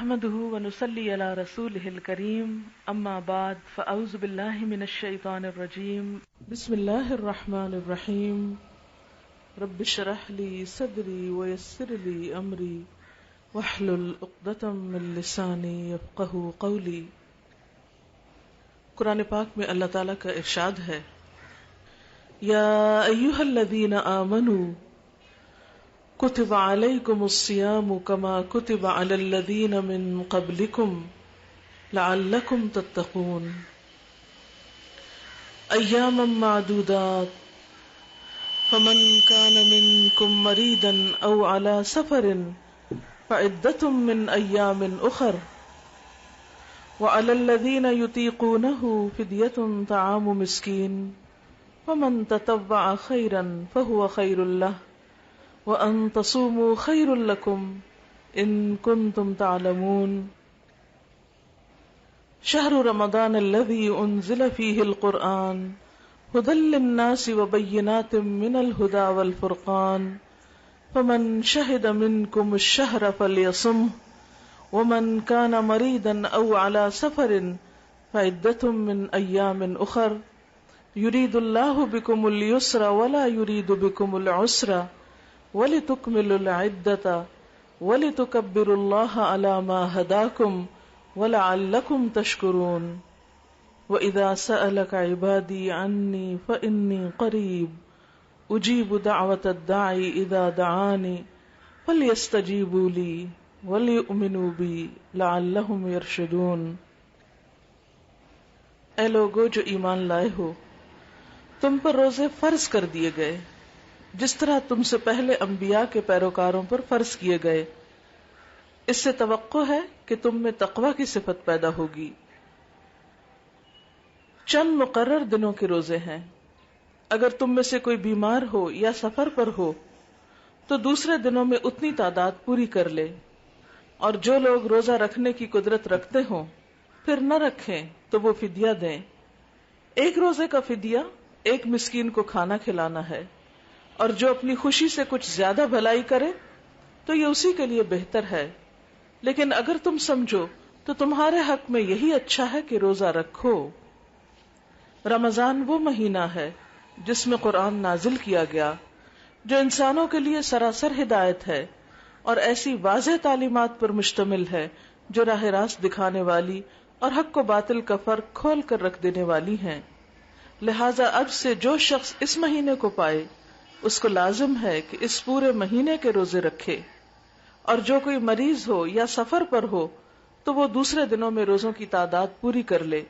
نحمده ونصلي على رسوله الكريم اما بعد فاعوذ بالله من الشيطان الرجيم بسم الله الرحمن الرحيم رب اشرح لي صدري ويسر لي امري واحلل عقدة من لساني يفقهوا قولي۔ قرآن پاک میں اللہ تعالیٰ کا ارشاد ہے، یا ایھا الذین آمنوا کتب علیکم الصیام کما کتب علی الذین من قبلکم لعلکم تتقون ایاما معدودات فمن کان منکم مریضا او علی سفر فعدۃ من ایام اخر وعلی الذین یطیقونہ فدیۃ طعام مسکین فمن تطوع خیرا فہو خیر لہ وَأَن تَصُومُوا خَيْرٌ لَكُمْ إِن كُنتُمْ تَعْلَمُونَ شَهْرُ رَمَضَانَ الَّذِي أُنزِلَ فِيهِ الْقُرْآنُ هُدًى لِّلنَّاسِ وَبَيِّنَاتٍ مِّنَ الْهُدَى وَالْفُرْقَانِ فَمَن شَهِدَ مِنكُمُ الشَّهْرَ فَلْيَصُمْهُ وَمَن كَانَ مَرِيضًا أَوْ عَلَى سَفَرٍ فَعِدَّةٌ مِّنْ أَيَّامٍ أُخَرَ يُرِيدُ اللَّهُ بِكُمُ الْيُسْرَ وَلَا يُرِيدُ بِكُمُ الْعُسْرَ وَلِتُكْمِلُوا الْعِدَّةَ وَلِتُكَبِّرُوا اللَّهَ عَلَى مَا هَدَاكُمْ وَلَعَلَّكُمْ تَشْكُرُونَ وَإِذَا سَأَلَكَ عِبَادِي عَنِّي فَإِنِّي قَرِيبٌ أُجِيبُ دَعْوَةَ الدَّاعِ إِذَا دَعَانِ فَلْيَسْتَجِيبُوا لِي وَلْيُؤْمِنُوا بِي لَعَلَّهُمْ يَرْشُدُونَ۔ اے لوگو جو ایمان لائے ہو، تم پر روزے فرض کر دیے گئے جس طرح تم سے پہلے انبیاء کے پیروکاروں پر فرض کیے گئے۔ اس سے توقع ہے کہ تم میں تقوی کی صفت پیدا ہوگی۔ چند مقرر دنوں کے روزے ہیں، اگر تم میں سے کوئی بیمار ہو یا سفر پر ہو تو دوسرے دنوں میں اتنی تعداد پوری کر لے، اور جو لوگ روزہ رکھنے کی قدرت رکھتے ہوں پھر نہ رکھیں تو وہ فدیہ دیں۔ ایک روزے کا فدیہ ایک مسکین کو کھانا کھلانا ہے، اور جو اپنی خوشی سے کچھ زیادہ بھلائی کرے تو یہ اسی کے لیے بہتر ہے، لیکن اگر تم سمجھو تو تمہارے حق میں یہی اچھا ہے کہ روزہ رکھو۔ رمضان وہ مہینہ ہے جس میں قرآن نازل کیا گیا، جو انسانوں کے لیے سراسر ہدایت ہے اور ایسی واضح تعلیمات پر مشتمل ہے جو راہ راست دکھانے والی اور حق کو باطل کا فرق کھول کر رکھ دینے والی ہیں۔ لہذا اب سے جو شخص اس مہینے کو پائے اس کو لازم ہے کہ اس پورے مہینے کے روزے رکھے، اور جو کوئی مریض ہو یا سفر پر ہو تو وہ دوسرے دنوں میں روزوں کی تعداد پوری کر لے۔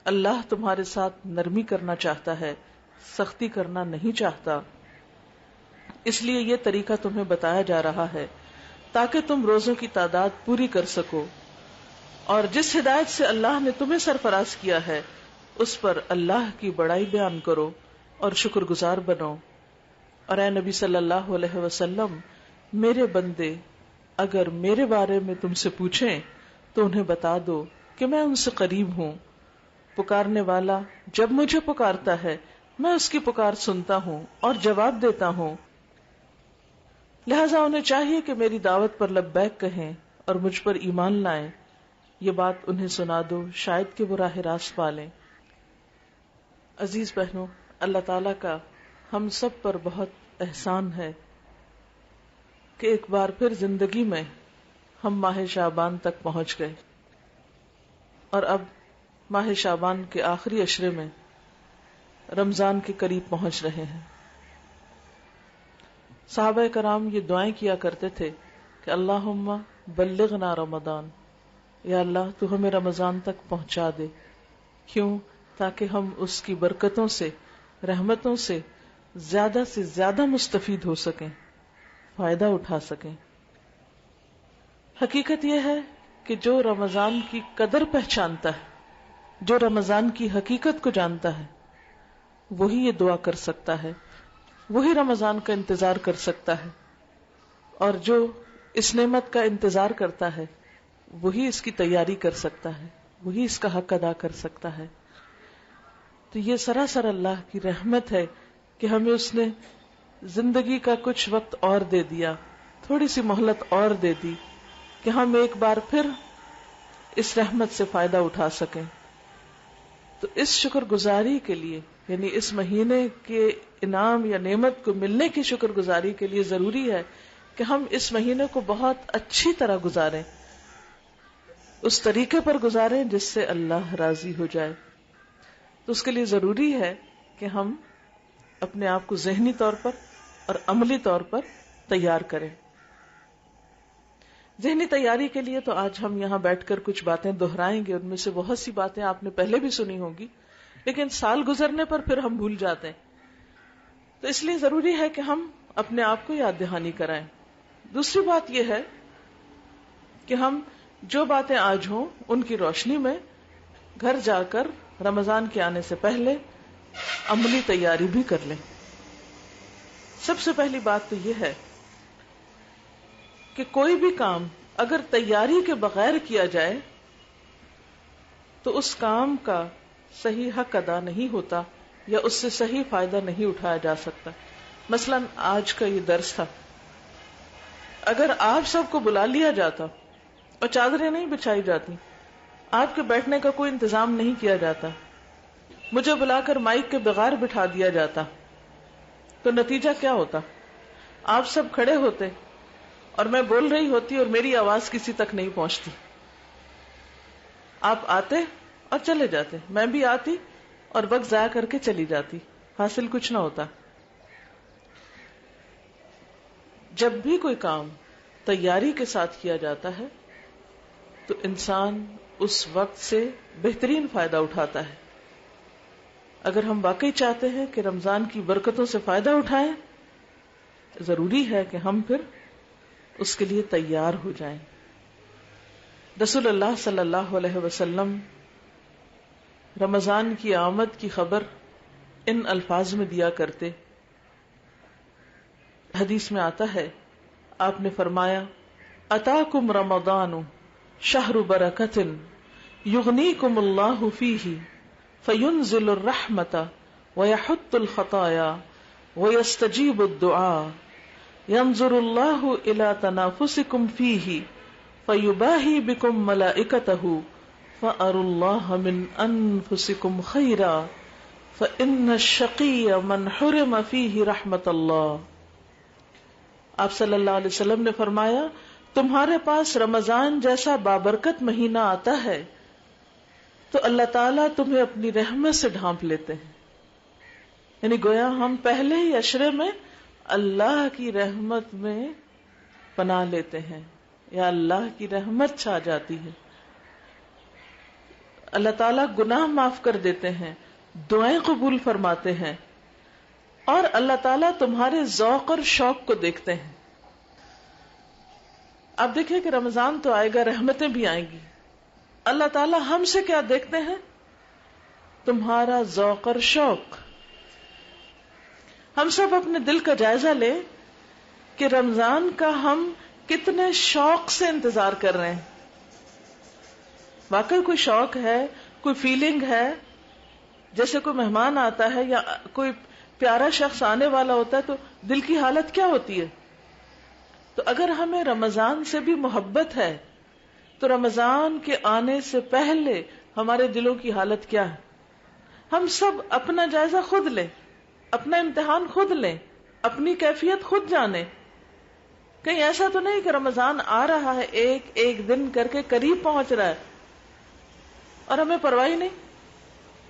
اللہ تمہارے ساتھ نرمی کرنا چاہتا ہے، سختی کرنا نہیں چاہتا، اس لیے یہ طریقہ تمہیں بتایا جا رہا ہے تاکہ تم روزوں کی تعداد پوری کر سکو، اور جس ہدایت سے اللہ نے تمہیں سرفراز کیا ہے اس پر اللہ کی بڑائی بیان کرو اور شکر گزار بنو۔ اور اے نبی صلی اللہ علیہ وسلم، میرے بندے اگر میرے بارے میں تم سے پوچھیں تو انہیں بتا دو کہ میں ان سے قریب ہوں، پکارنے والا جب مجھے پکارتا ہے میں اس کی پکار سنتا ہوں اور جواب دیتا ہوں۔ لہذا انہیں چاہیے کہ میری دعوت پر لبیک کہیں اور مجھ پر ایمان لائیں۔ یہ بات انہیں سنا دو، شاید کہ وہ راہ راست پالیں۔ عزیز بہنوں، اللہ تعالیٰ کا ہم سب پر بہت احسان ہے کہ ایک بار پھر زندگی میں ہم ماہ شعبان تک پہنچ گئے، اور اب ماہ شعبان کے آخری عشرے میں رمضان کے قریب پہنچ رہے ہیں۔ صحابہ کرام یہ دعائیں کیا کرتے تھے کہ اللہم بلغنا رمضان، یا اللہ تو ہمیں رمضان تک پہنچا دے۔ کیوں؟ تاکہ ہم اس کی برکتوں سے، رحمتوں سے زیادہ مستفید ہو سکیں، فائدہ اٹھا سکیں۔ حقیقت یہ ہے کہ جو رمضان کی قدر پہچانتا ہے، جو رمضان کی حقیقت کو جانتا ہے، وہی یہ دعا کر سکتا ہے، وہی رمضان کا انتظار کر سکتا ہے، اور جو اس نعمت کا انتظار کرتا ہے وہی اس کی تیاری کر سکتا ہے، وہی اس کا حق ادا کر سکتا ہے۔ تو یہ سراسر اللہ کی رحمت ہے کہ ہمیں اس نے زندگی کا کچھ وقت اور دے دیا، تھوڑی سی مہلت اور دے دی، کہ ہم ایک بار پھر اس رحمت سے فائدہ اٹھا سکیں. تو اس شکر گزاری کے لیے، یعنی اس مہینے کے انعام یا نعمت کو ملنے کی شکر گزاری کے لیے ضروری ہے کہ ہم اس مہینے کو بہت اچھی طرح گزاریں، اس طریقے پر گزاریں جس سے اللہ راضی ہو جائے. تو اس کے لیے ضروری ہے کہ ہم اپنے آپ کو ذہنی طور پر اور عملی طور پر تیار کریں. ذہنی تیاری کے لیے تو آج ہم یہاں بیٹھ کر کچھ باتیں دہرائیں گے. ان میں سے بہت سی باتیں آپ نے پہلے بھی سنی ہوں گی، لیکن سال گزرنے پر پھر ہم بھول جاتے ہیں. تو اس لیے ضروری ہے کہ ہم اپنے آپ کو یاد دہانی کرائیں. دوسری بات یہ ہے کہ ہم جو باتیں آج ہوں ان کی روشنی میں گھر جا کر رمضان کے آنے سے پہلے عملی تیاری بھی کر لیں. سب سے پہلی بات تو یہ ہے کہ کوئی بھی کام اگر تیاری کے بغیر کیا جائے تو اس کام کا صحیح حق ادا نہیں ہوتا یا اس سے صحیح فائدہ نہیں اٹھایا جا سکتا. مثلا آج کا یہ درس تھا، اگر آپ سب کو بلا لیا جاتا اور چادریں نہیں بچھائی جاتی، آپ کے بیٹھنے کا کوئی انتظام نہیں کیا جاتا، مجھے بلا کر مائک کے بغیر بٹھا دیا جاتا، تو نتیجہ کیا ہوتا؟ آپ سب کھڑے ہوتے اور میں بول رہی ہوتی اور میری آواز کسی تک نہیں پہنچتی. آپ آتے اور چلے جاتے، میں بھی آتی اور وقت ضائع کر کے چلی جاتی، حاصل کچھ نہ ہوتا. جب بھی کوئی کام تیاری کے ساتھ کیا جاتا ہے تو انسان اس وقت سے بہترین فائدہ اٹھاتا ہے. اگر ہم واقعی چاہتے ہیں کہ رمضان کی برکتوں سے فائدہ اٹھائیں، ضروری ہے کہ ہم پھر اس کے لیے تیار ہو جائیں. رسول اللہ صلی اللہ علیہ وسلم رمضان کی آمد کی خبر ان الفاظ میں دیا کرتے. حدیث میں آتا ہے، آپ نے فرمایا، اتاکم رمضان شہر برکت یغنیکم اللہ فیہ فینزل الرحمت ویحط الخطایا ویستجیب الدعاء ینظر اللہ الی تنافسکم فیہ فیباہی بکم ملائکتہ فأروا اللہ من انفسکم خیرا فإن الشقی من حرم فیہ رحمت اللہ. آپ صلی اللہ علیہ وسلم نے فرمایا، تمہارے پاس رمضان جیسا بابرکت مہینہ آتا ہے تو اللہ تعالیٰ تمہیں اپنی رحمت سے ڈھانپ لیتے ہیں. یعنی گویا ہم پہلے ہی عشرے میں اللہ کی رحمت میں پناہ لیتے ہیں یا اللہ کی رحمت چھا جاتی ہے. اللہ تعالیٰ گناہ معاف کر دیتے ہیں، دعائیں قبول فرماتے ہیں، اور اللہ تعالیٰ تمہارے ذوق اور شوق کو دیکھتے ہیں. آپ دیکھیں کہ رمضان تو آئے گا، رحمتیں بھی آئیں گی. اللہ تعالیٰ ہم سے کیا دیکھتے ہیں؟ تمہارا ذوق اور شوق. ہم سب اپنے دل کا جائزہ لیں کہ رمضان کا ہم کتنے شوق سے انتظار کر رہے ہیں. واقعی کوئی شوق ہے، کوئی فیلنگ ہے، جیسے کوئی مہمان آتا ہے یا کوئی پیارا شخص آنے والا ہوتا ہے تو دل کی حالت کیا ہوتی ہے؟ تو اگر ہمیں رمضان سے بھی محبت ہے تو رمضان کے آنے سے پہلے ہمارے دلوں کی حالت کیا ہے؟ ہم سب اپنا جائزہ خود لیں، اپنا امتحان خود لیں، اپنی کیفیت خود جانیں. کہیں ایسا تو نہیں کہ رمضان آ رہا ہے، ایک ایک دن کر کے قریب پہنچ رہا ہے اور ہمیں پرواہ ہی نہیں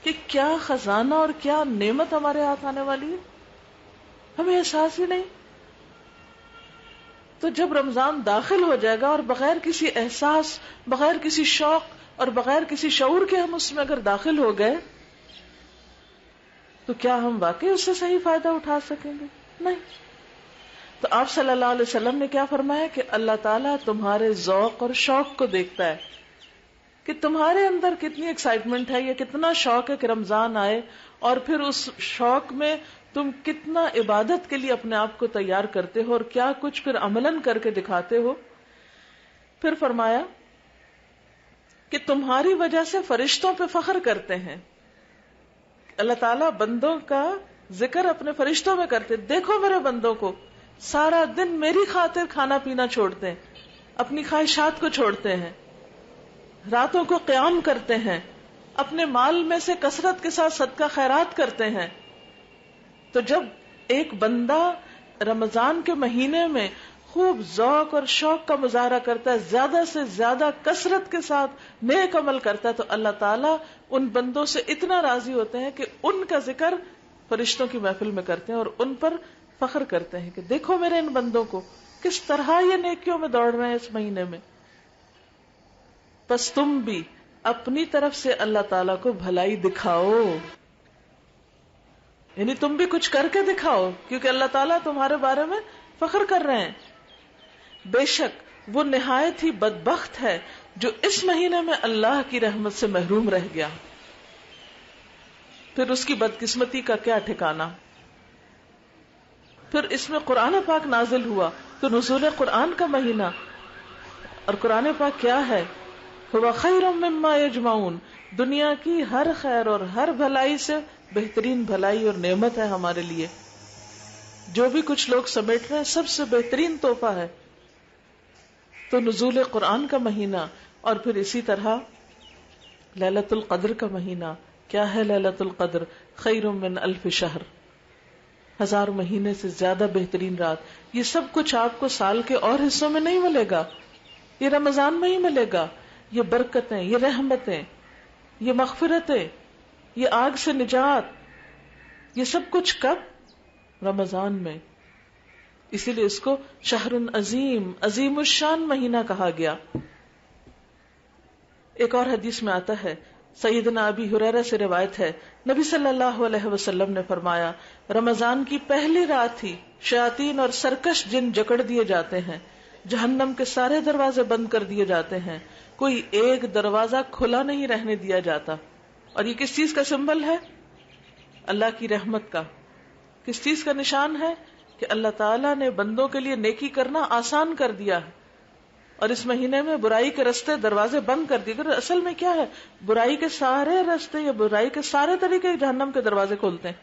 کہ کیا خزانہ اور کیا نعمت ہمارے ہاتھ آنے والی ہے، ہمیں احساس ہی نہیں. تو جب رمضان داخل ہو جائے گا اور بغیر کسی احساس، بغیر کسی شوق اور بغیر کسی شعور کے ہم اس میں اگر داخل ہو گئے تو کیا ہم واقعی اس سے صحیح فائدہ اٹھا سکیں گے؟ نہیں. تو آپ صلی اللہ علیہ وسلم نے کیا فرمایا کہ اللہ تعالیٰ تمہارے ذوق اور شوق کو دیکھتا ہے کہ تمہارے اندر کتنی ایکسائٹمنٹ ہے یا کتنا شوق ہے کہ رمضان آئے، اور پھر اس شوق میں تم کتنا عبادت کے لیے اپنے آپ کو تیار کرتے ہو اور کیا کچھ پھر عملاً کر کے دکھاتے ہو. پھر فرمایا کہ تمہاری وجہ سے فرشتوں پہ فخر کرتے ہیں. اللہ تعالیٰ بندوں کا ذکر اپنے فرشتوں میں کرتے، دیکھو میرے بندوں کو، سارا دن میری خاطر کھانا پینا چھوڑتے ہیں، اپنی خواہشات کو چھوڑتے ہیں، راتوں کو قیام کرتے ہیں، اپنے مال میں سے کثرت کے ساتھ صدقہ خیرات کرتے ہیں. تو جب ایک بندہ رمضان کے مہینے میں خوب ذوق اور شوق کا مظاہرہ کرتا ہے، زیادہ سے زیادہ کثرت کے ساتھ نیک عمل کرتا ہے، تو اللہ تعالیٰ ان بندوں سے اتنا راضی ہوتے ہیں کہ ان کا ذکر فرشتوں کی محفل میں کرتے ہیں اور ان پر فخر کرتے ہیں کہ دیکھو میرے ان بندوں کو کس طرح یہ نیکیوں میں دوڑ رہے ہیں اس مہینے میں. پس تم بھی اپنی طرف سے اللہ تعالیٰ کو بھلائی دکھاؤ، یعنی تم بھی کچھ کر کے دکھاؤ، کیونکہ اللہ تعالیٰ تمہارے بارے میں فخر کر رہے ہیں. بے شک وہ نہایت ہی بدبخت ہے جو اس مہینے میں اللہ کی رحمت سے محروم رہ گیا. پھر اس کی بدقسمتی کا کیا ٹھکانہ. پھر اس میں قرآن پاک نازل ہوا تو نزول قرآن کا مہینہ. اور قرآن پاک کیا ہے؟ هو خیر مما یجمعون، دنیا کی ہر خیر اور ہر بھلائی سے بہترین بھلائی اور نعمت ہے ہمارے لیے. جو بھی کچھ لوگ سمیٹ رہے ہیں سب سے بہترین تحفہ ہے. تو نزول قرآن کا مہینہ، اور پھر اسی طرح لیلۃ القدر کا مہینہ. کیا ہے لیلۃ القدر؟ خیر من الف شہر، 1000 مہینے سے زیادہ بہترین رات. یہ سب کچھ آپ کو سال کے اور حصوں میں نہیں ملے گا، یہ رمضان میں ہی ملے گا. یہ برکتیں، یہ رحمتیں، یہ مغفرتیں، یہ آگ سے نجات، یہ سب کچھ کب؟ رمضان میں. اسی لیے اس کو شہر عظیم، عظیم الشان مہینہ کہا گیا. ایک اور حدیث میں آتا ہے، سیدنا ابی ہریرہ سے روایت ہے، نبی صلی اللہ علیہ وسلم نے فرمایا، رمضان کی پہلی رات ہی شیاطین اور سرکش جن جکڑ دیے جاتے ہیں، جہنم کے سارے دروازے بند کر دیے جاتے ہیں، کوئی ایک دروازہ کھلا نہیں رہنے دیا جاتا. اور یہ کس چیز کا سمبل ہے؟ اللہ کی رحمت کا. کس چیز کا نشان ہے؟ کہ اللہ تعالیٰ نے بندوں کے لیے نیکی کرنا آسان کر دیا ہے، اور اس مہینے میں برائی کے رستے دروازے بند کر دیے. اصل میں کیا ہے؟ برائی کے سارے رستے یا برائی کے سارے طریقے جہنم کے دروازے کھولتے ہیں.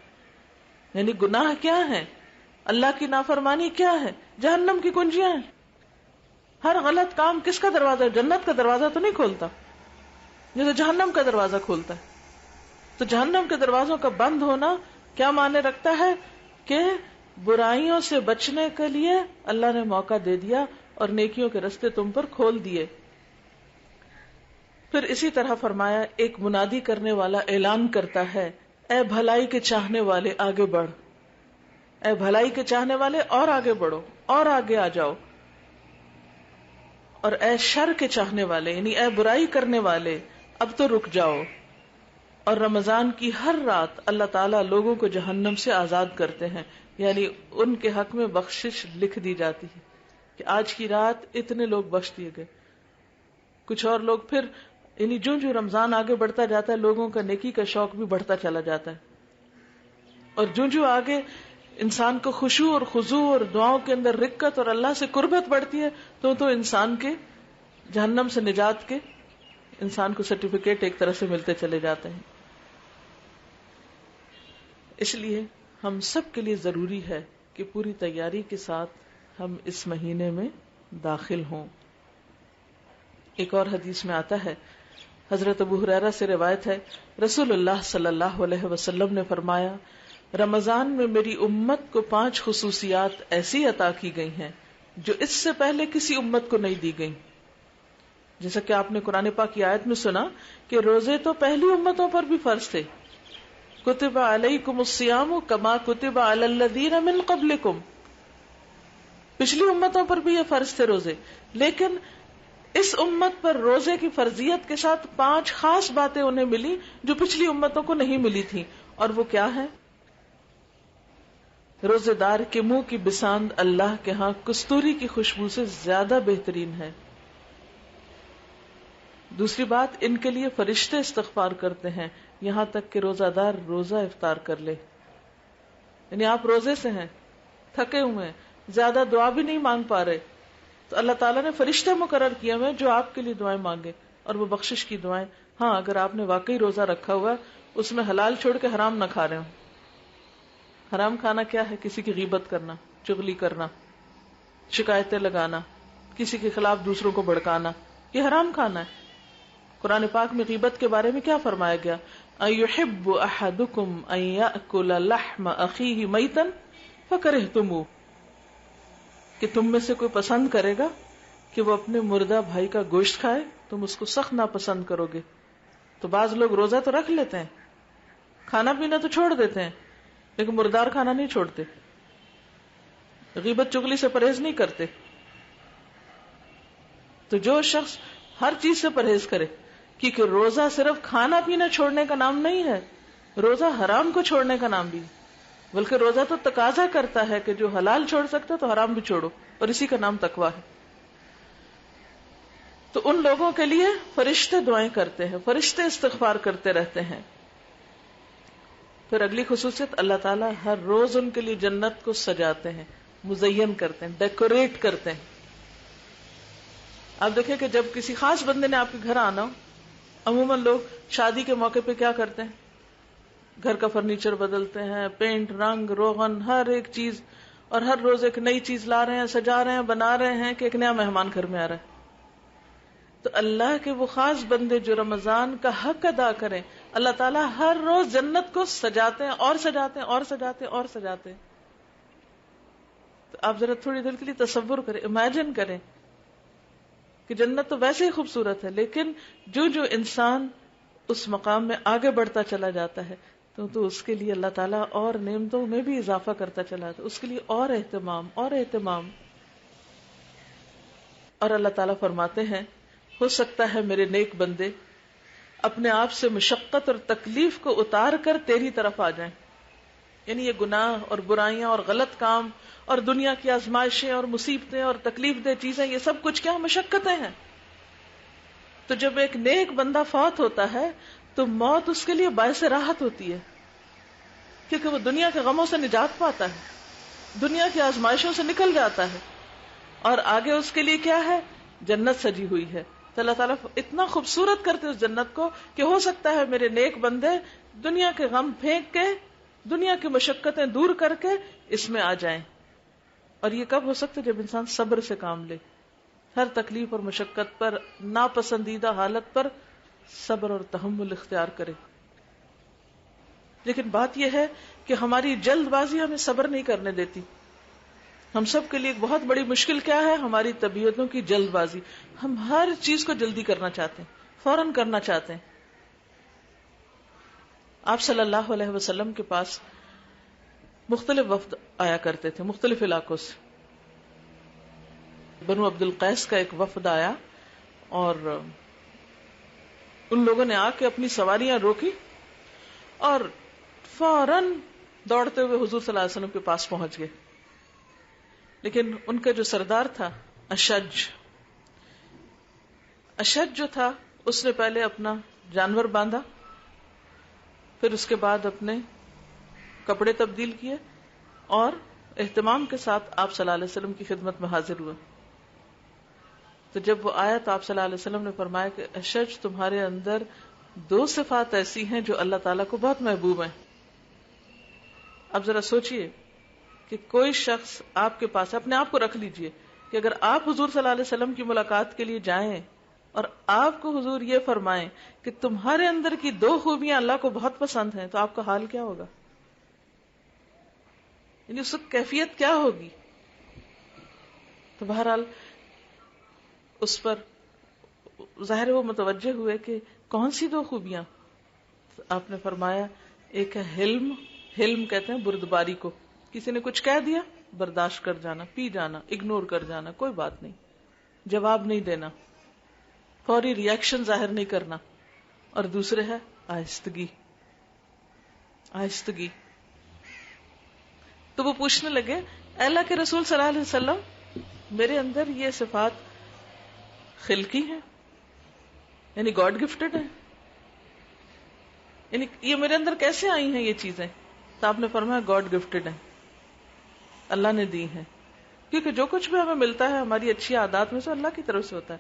یعنی گناہ کیا ہے، اللہ کی نافرمانی کیا ہے، جہنم کی کنجیاں ہیں. ہر غلط کام کس کا دروازہ؟ جنت کا دروازہ تو نہیں کھولتا، یہ تو جہنم کا دروازہ کھولتا ہے. تو جہنم کے دروازوں کا بند ہونا کیا معنی رکھتا ہے؟ کہ برائیوں سے بچنے کے لیے اللہ نے موقع دے دیا اور نیکیوں کے رستے تم پر کھول دیے. پھر اسی طرح فرمایا، ایک منادی کرنے والا اعلان کرتا ہے، اے بھلائی کے چاہنے والے آگے بڑھ، اے بھلائی کے چاہنے والے اور آگے بڑھو اور آگے آ جاؤ. اور اے شر کے چاہنے والے، یعنی اے برائی کرنے والے، اب تو رک جاؤ. اور رمضان کی ہر رات اللہ تعالیٰ لوگوں کو جہنم سے آزاد کرتے ہیں، یعنی ان کے حق میں بخشش لکھ دی جاتی ہے کہ آج کی رات اتنے لوگ بخش دیے گئے. کچھ اور لوگ پھر یعنی جو رمضان آگے بڑھتا جاتا ہے لوگوں کا نیکی کا شوق بھی بڑھتا چلا جاتا ہے، اور جو آگے انسان کو خشوع اور خضوع اور دعاؤں کے اندر رقت اور اللہ سے قربت بڑھتی ہے تو انسان کے جہنم سے نجات کے انسان کو سرٹیفکیٹ ایک طرح سے ملتے چلے جاتے ہیں. اس لیے ہم سب کے لیے ضروری ہے کہ پوری تیاری کے ساتھ ہم اس مہینے میں داخل ہوں. ایک اور حدیث میں آتا ہے، حضرت ابو ہریرہ سے روایت ہے، رسول اللہ صلی اللہ علیہ وسلم نے فرمایا، رمضان میں میری امت کو 5 خصوصیات ایسی عطا کی گئی ہیں جو اس سے پہلے کسی امت کو نہیں دی گئی. جیسا کہ آپ نے قرآن پاک کی آیت میں سنا کہ روزے تو پہلی امتوں پر بھی فرض تھے، کتب علیکم الصیام کما کتب علی الذین من قبلکم، پچھلی امتوں پر بھی یہ فرض تھے روزے، لیکن اس امت پر روزے کی فرضیت کے ساتھ 5 خاص باتیں انہیں ملی جو پچھلی امتوں کو نہیں ملی تھی. اور وہ کیا ہے؟ روزے دار کے منہ کی بساند اللہ کے ہاں کستوری کی خوشبو سے زیادہ بہترین ہے. دوسری بات، ان کے لیے فرشتے استغفار کرتے ہیں یہاں تک کہ روزہ دار روزہ افطار کر لے. یعنی آپ روزے سے ہیں، تھکے ہوئے ہیں، زیادہ دعا بھی نہیں مانگ پا رہے، تو اللہ تعالیٰ نے فرشتے مقرر کیے ہوئے جو آپ کے لیے دعائیں مانگے، اور وہ بخشش کی دعائیں. ہاں، اگر آپ نے واقعی روزہ رکھا ہوا اس میں حلال چھوڑ کے حرام نہ کھا رہے ہوں. حرام کھانا کیا ہے؟ کسی کی غیبت کرنا، چغلی کرنا، شکایتیں لگانا، کسی کے خلاف دوسروں کو بھڑکانا، یہ حرام کھانا ہے. قرآن پاک میں غیبت کے بارے میں کیا فرمایا گیا؟ اَيُحِبُّ أَحَدُكُمْ أَن يَأْكُلَ لَحْمَ أَخِيهِ مَيْتًا فَكَرِهْتُمُوهُ، کہ تم میں سے کوئی پسند کرے گا کہ وہ اپنے مردہ بھائی کا گوشت کھائے، تم اس کو سخت ناپسند کرو گے. تو بعض لوگ روزہ تو رکھ لیتے ہیں، کھانا پینا تو چھوڑ دیتے ہیں، لیکن مردار کھانا نہیں چھوڑتے، غیبت چغلی سے پرہیز نہیں کرتے. تو جو شخص ہر چیز سے پرہیز کرے، کیونکہ روزہ صرف کھانا پینا چھوڑنے کا نام نہیں ہے، روزہ حرام کو چھوڑنے کا نام بھی، بلکہ روزہ تو تقاضا کرتا ہے کہ جو حلال چھوڑ سکتا تو حرام بھی چھوڑو، اور اسی کا نام تقویٰ ہے. تو ان لوگوں کے لیے فرشتے دعائیں کرتے ہیں، فرشتے استغفار کرتے رہتے ہیں. پھر اگلی خصوصیت، اللہ تعالیٰ ہر روز ان کے لیے جنت کو سجاتے ہیں، مزین کرتے ہیں، ڈیکوریٹ کرتے ہیں. آپ دیکھیں کہ جب کسی خاص بندے نے آپ کے گھر آنا ہو، عموماً لوگ شادی کے موقع پہ کیا کرتے ہیں، گھر کا فرنیچر بدلتے ہیں، پینٹ، رنگ روغن، ہر ایک چیز، اور ہر روز ایک نئی چیز لا رہے ہیں، سجا رہے ہیں، بنا رہے ہیں کہ ایک نیا مہمان گھر میں آ رہا ہے. تو اللہ کے وہ خاص بندے جو رمضان کا حق ادا کریں، اللہ تعالیٰ ہر روز جنت کو سجاتے ہیں اور سجاتے ہیں اور سجاتے ہیں اور سجاتے ہیں. تو آپ ذرا تھوڑی دیر کے لیے تصور کریں، امیجن کریں کہ جنت تو ویسے ہی خوبصورت ہے، لیکن جو انسان اس مقام میں آگے بڑھتا چلا جاتا ہے تو اس کے لیے اللہ تعالیٰ اور نعمتوں میں بھی اضافہ کرتا چلا جاتا ہے، اس کے لیے اور اہتمام اور اہتمام. اور اللہ تعالیٰ فرماتے ہیں، ہو سکتا ہے میرے نیک بندے اپنے آپ سے مشقت اور تکلیف کو اتار کر تیری طرف آ جائیں. یعنی یہ گناہ اور برائیاں اور غلط کام اور دنیا کی آزمائشیں اور مصیبتیں اور تکلیف دہ چیزیں، یہ سب کچھ کیا مشقتیں ہیں. تو جب ایک نیک بندہ فوت ہوتا ہے تو موت اس کے لیے باعث راحت ہوتی ہے، کیونکہ وہ دنیا کے غموں سے نجات پاتا ہے، دنیا کی آزمائشوں سے نکل جاتا ہے، اور آگے اس کے لیے کیا ہے، جنت سجی ہوئی ہے. تو اللہ تعالیٰ اتنا خوبصورت کرتے اس جنت کو کہ ہو سکتا ہے میرے نیک بندے دنیا کے غم پھینک کے، دنیا کی مشقتیں دور کر کے اس میں آ جائیں. اور یہ کب ہو سکتا ہے؟ جب انسان صبر سے کام لے، ہر تکلیف اور مشقت پر، ناپسندیدہ حالت پر صبر اور تحمل اختیار کرے. لیکن بات یہ ہے کہ ہماری جلد بازی ہمیں صبر نہیں کرنے دیتی. ہم سب کے لیے ایک بہت بڑی مشکل کیا ہے؟ ہماری طبیعتوں کی جلد بازی. ہم ہر چیز کو جلدی کرنا چاہتے ہیں، فوراً کرنا چاہتے ہیں. آپ صلی اللہ علیہ وسلم کے پاس مختلف وفد آیا کرتے تھے، مختلف علاقوں سے. بنو عبد القیس کا ایک وفد آیا اور ان لوگوں نے آ کے اپنی سواریاں روکی اور فوراً دوڑتے ہوئے حضور صلی اللہ علیہ وسلم کے پاس پہنچ گئے. لیکن ان کا جو سردار تھا اشج جو تھا، اس نے پہلے اپنا جانور باندھا، پھر اس کے بعد اپنے کپڑے تبدیل کیے اور اہتمام کے ساتھ آپ صلی اللہ علیہ وسلم کی خدمت میں حاضر ہوا. تو جب وہ آیا تو آپ صلی اللہ علیہ وسلم نے فرمایا کہ اشج، تمہارے اندر 2 صفات ایسی ہیں جو اللہ تعالیٰ کو بہت محبوب ہیں. اب ذرا سوچئے کہ کوئی شخص آپ کے پاس، اپنے آپ کو رکھ لیجئے کہ اگر آپ حضور صلی اللہ علیہ وسلم کی ملاقات کے لیے جائیں اور آپ کو حضور یہ فرمائیں کہ تمہارے اندر کی 2 خوبیاں اللہ کو بہت پسند ہیں، تو آپ کا حال کیا ہوگا؟ یعنی اس وقت کیفیت کیا ہوگی؟ تو بہرحال اس پر ظاہر وہ متوجہ ہوئے کہ کون سی 2 خوبیاں؟ آپ نے فرمایا ایک ہے حلم. حلم کہتے ہیں بردباری کو. کسی نے کچھ کہہ دیا، برداشت کر جانا، پی جانا، اگنور کر جانا، کوئی بات نہیں، جواب نہیں دینا، فوری ری ایکشن ظاہر نہیں کرنا. اور دوسرے ہے آہستگی. آہستگی. تو وہ پوچھنے لگے، اے اللہ کے رسول صلی اللہ علیہ وسلم، میرے اندر یہ صفات خلقی ہیں، یعنی گاڈ گفٹڈ ہیں، یعنی یہ میرے اندر کیسے آئی ہیں یہ چیزیں؟ تو آپ نے فرمایا گاڈ گفٹڈ ہیں، اللہ نے دی ہیں. کیونکہ جو کچھ بھی ہمیں ملتا ہے ہماری اچھی عادات میں سے اللہ کی طرف سے ہوتا ہے.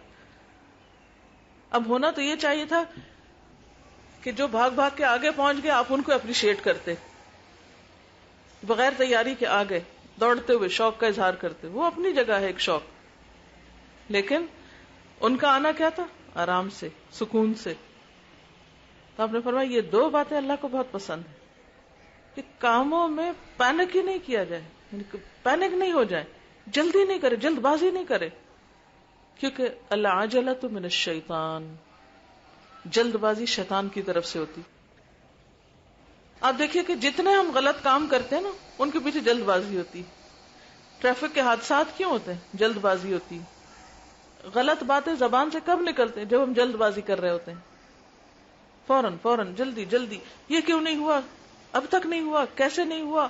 اب ہونا تو یہ چاہیے تھا کہ جو بھاگ بھاگ کے آگے پہنچ گئے آپ ان کو اپریشیٹ کرتے، بغیر تیاری کے آگے دوڑتے ہوئے شوق کا اظہار کرتے. وہ اپنی جگہ ہے ایک شوق، لیکن ان کا آنا کیا تھا؟ آرام سے، سکون سے. تو آپ نے فرمایا یہ دو باتیں اللہ کو بہت پسند ہیں کہ کاموں میں پینک ہی نہیں کیا جائے، یعنی پینک نہیں ہو جائے، جلدی نہیں کرے، جلد بازی نہیں کرے، کیونکہ العجلۃ من الشیطان، جلد بازی شیطان کی طرف سے ہوتی. آپ دیکھیے کہ جتنے ہم غلط کام کرتے ہیں نا ان کے پیچھے جلد بازی ہوتی. ٹریفک کے حادثات کیوں ہوتے ہیں؟ جلد بازی ہوتی. غلط باتیں زبان سے کب نکلتے ہیں؟ جب ہم جلد بازی کر رہے ہوتے ہیں. فوراً جلدی جلدی، یہ کیوں نہیں ہوا، اب تک نہیں ہوا، کیسے نہیں ہوا.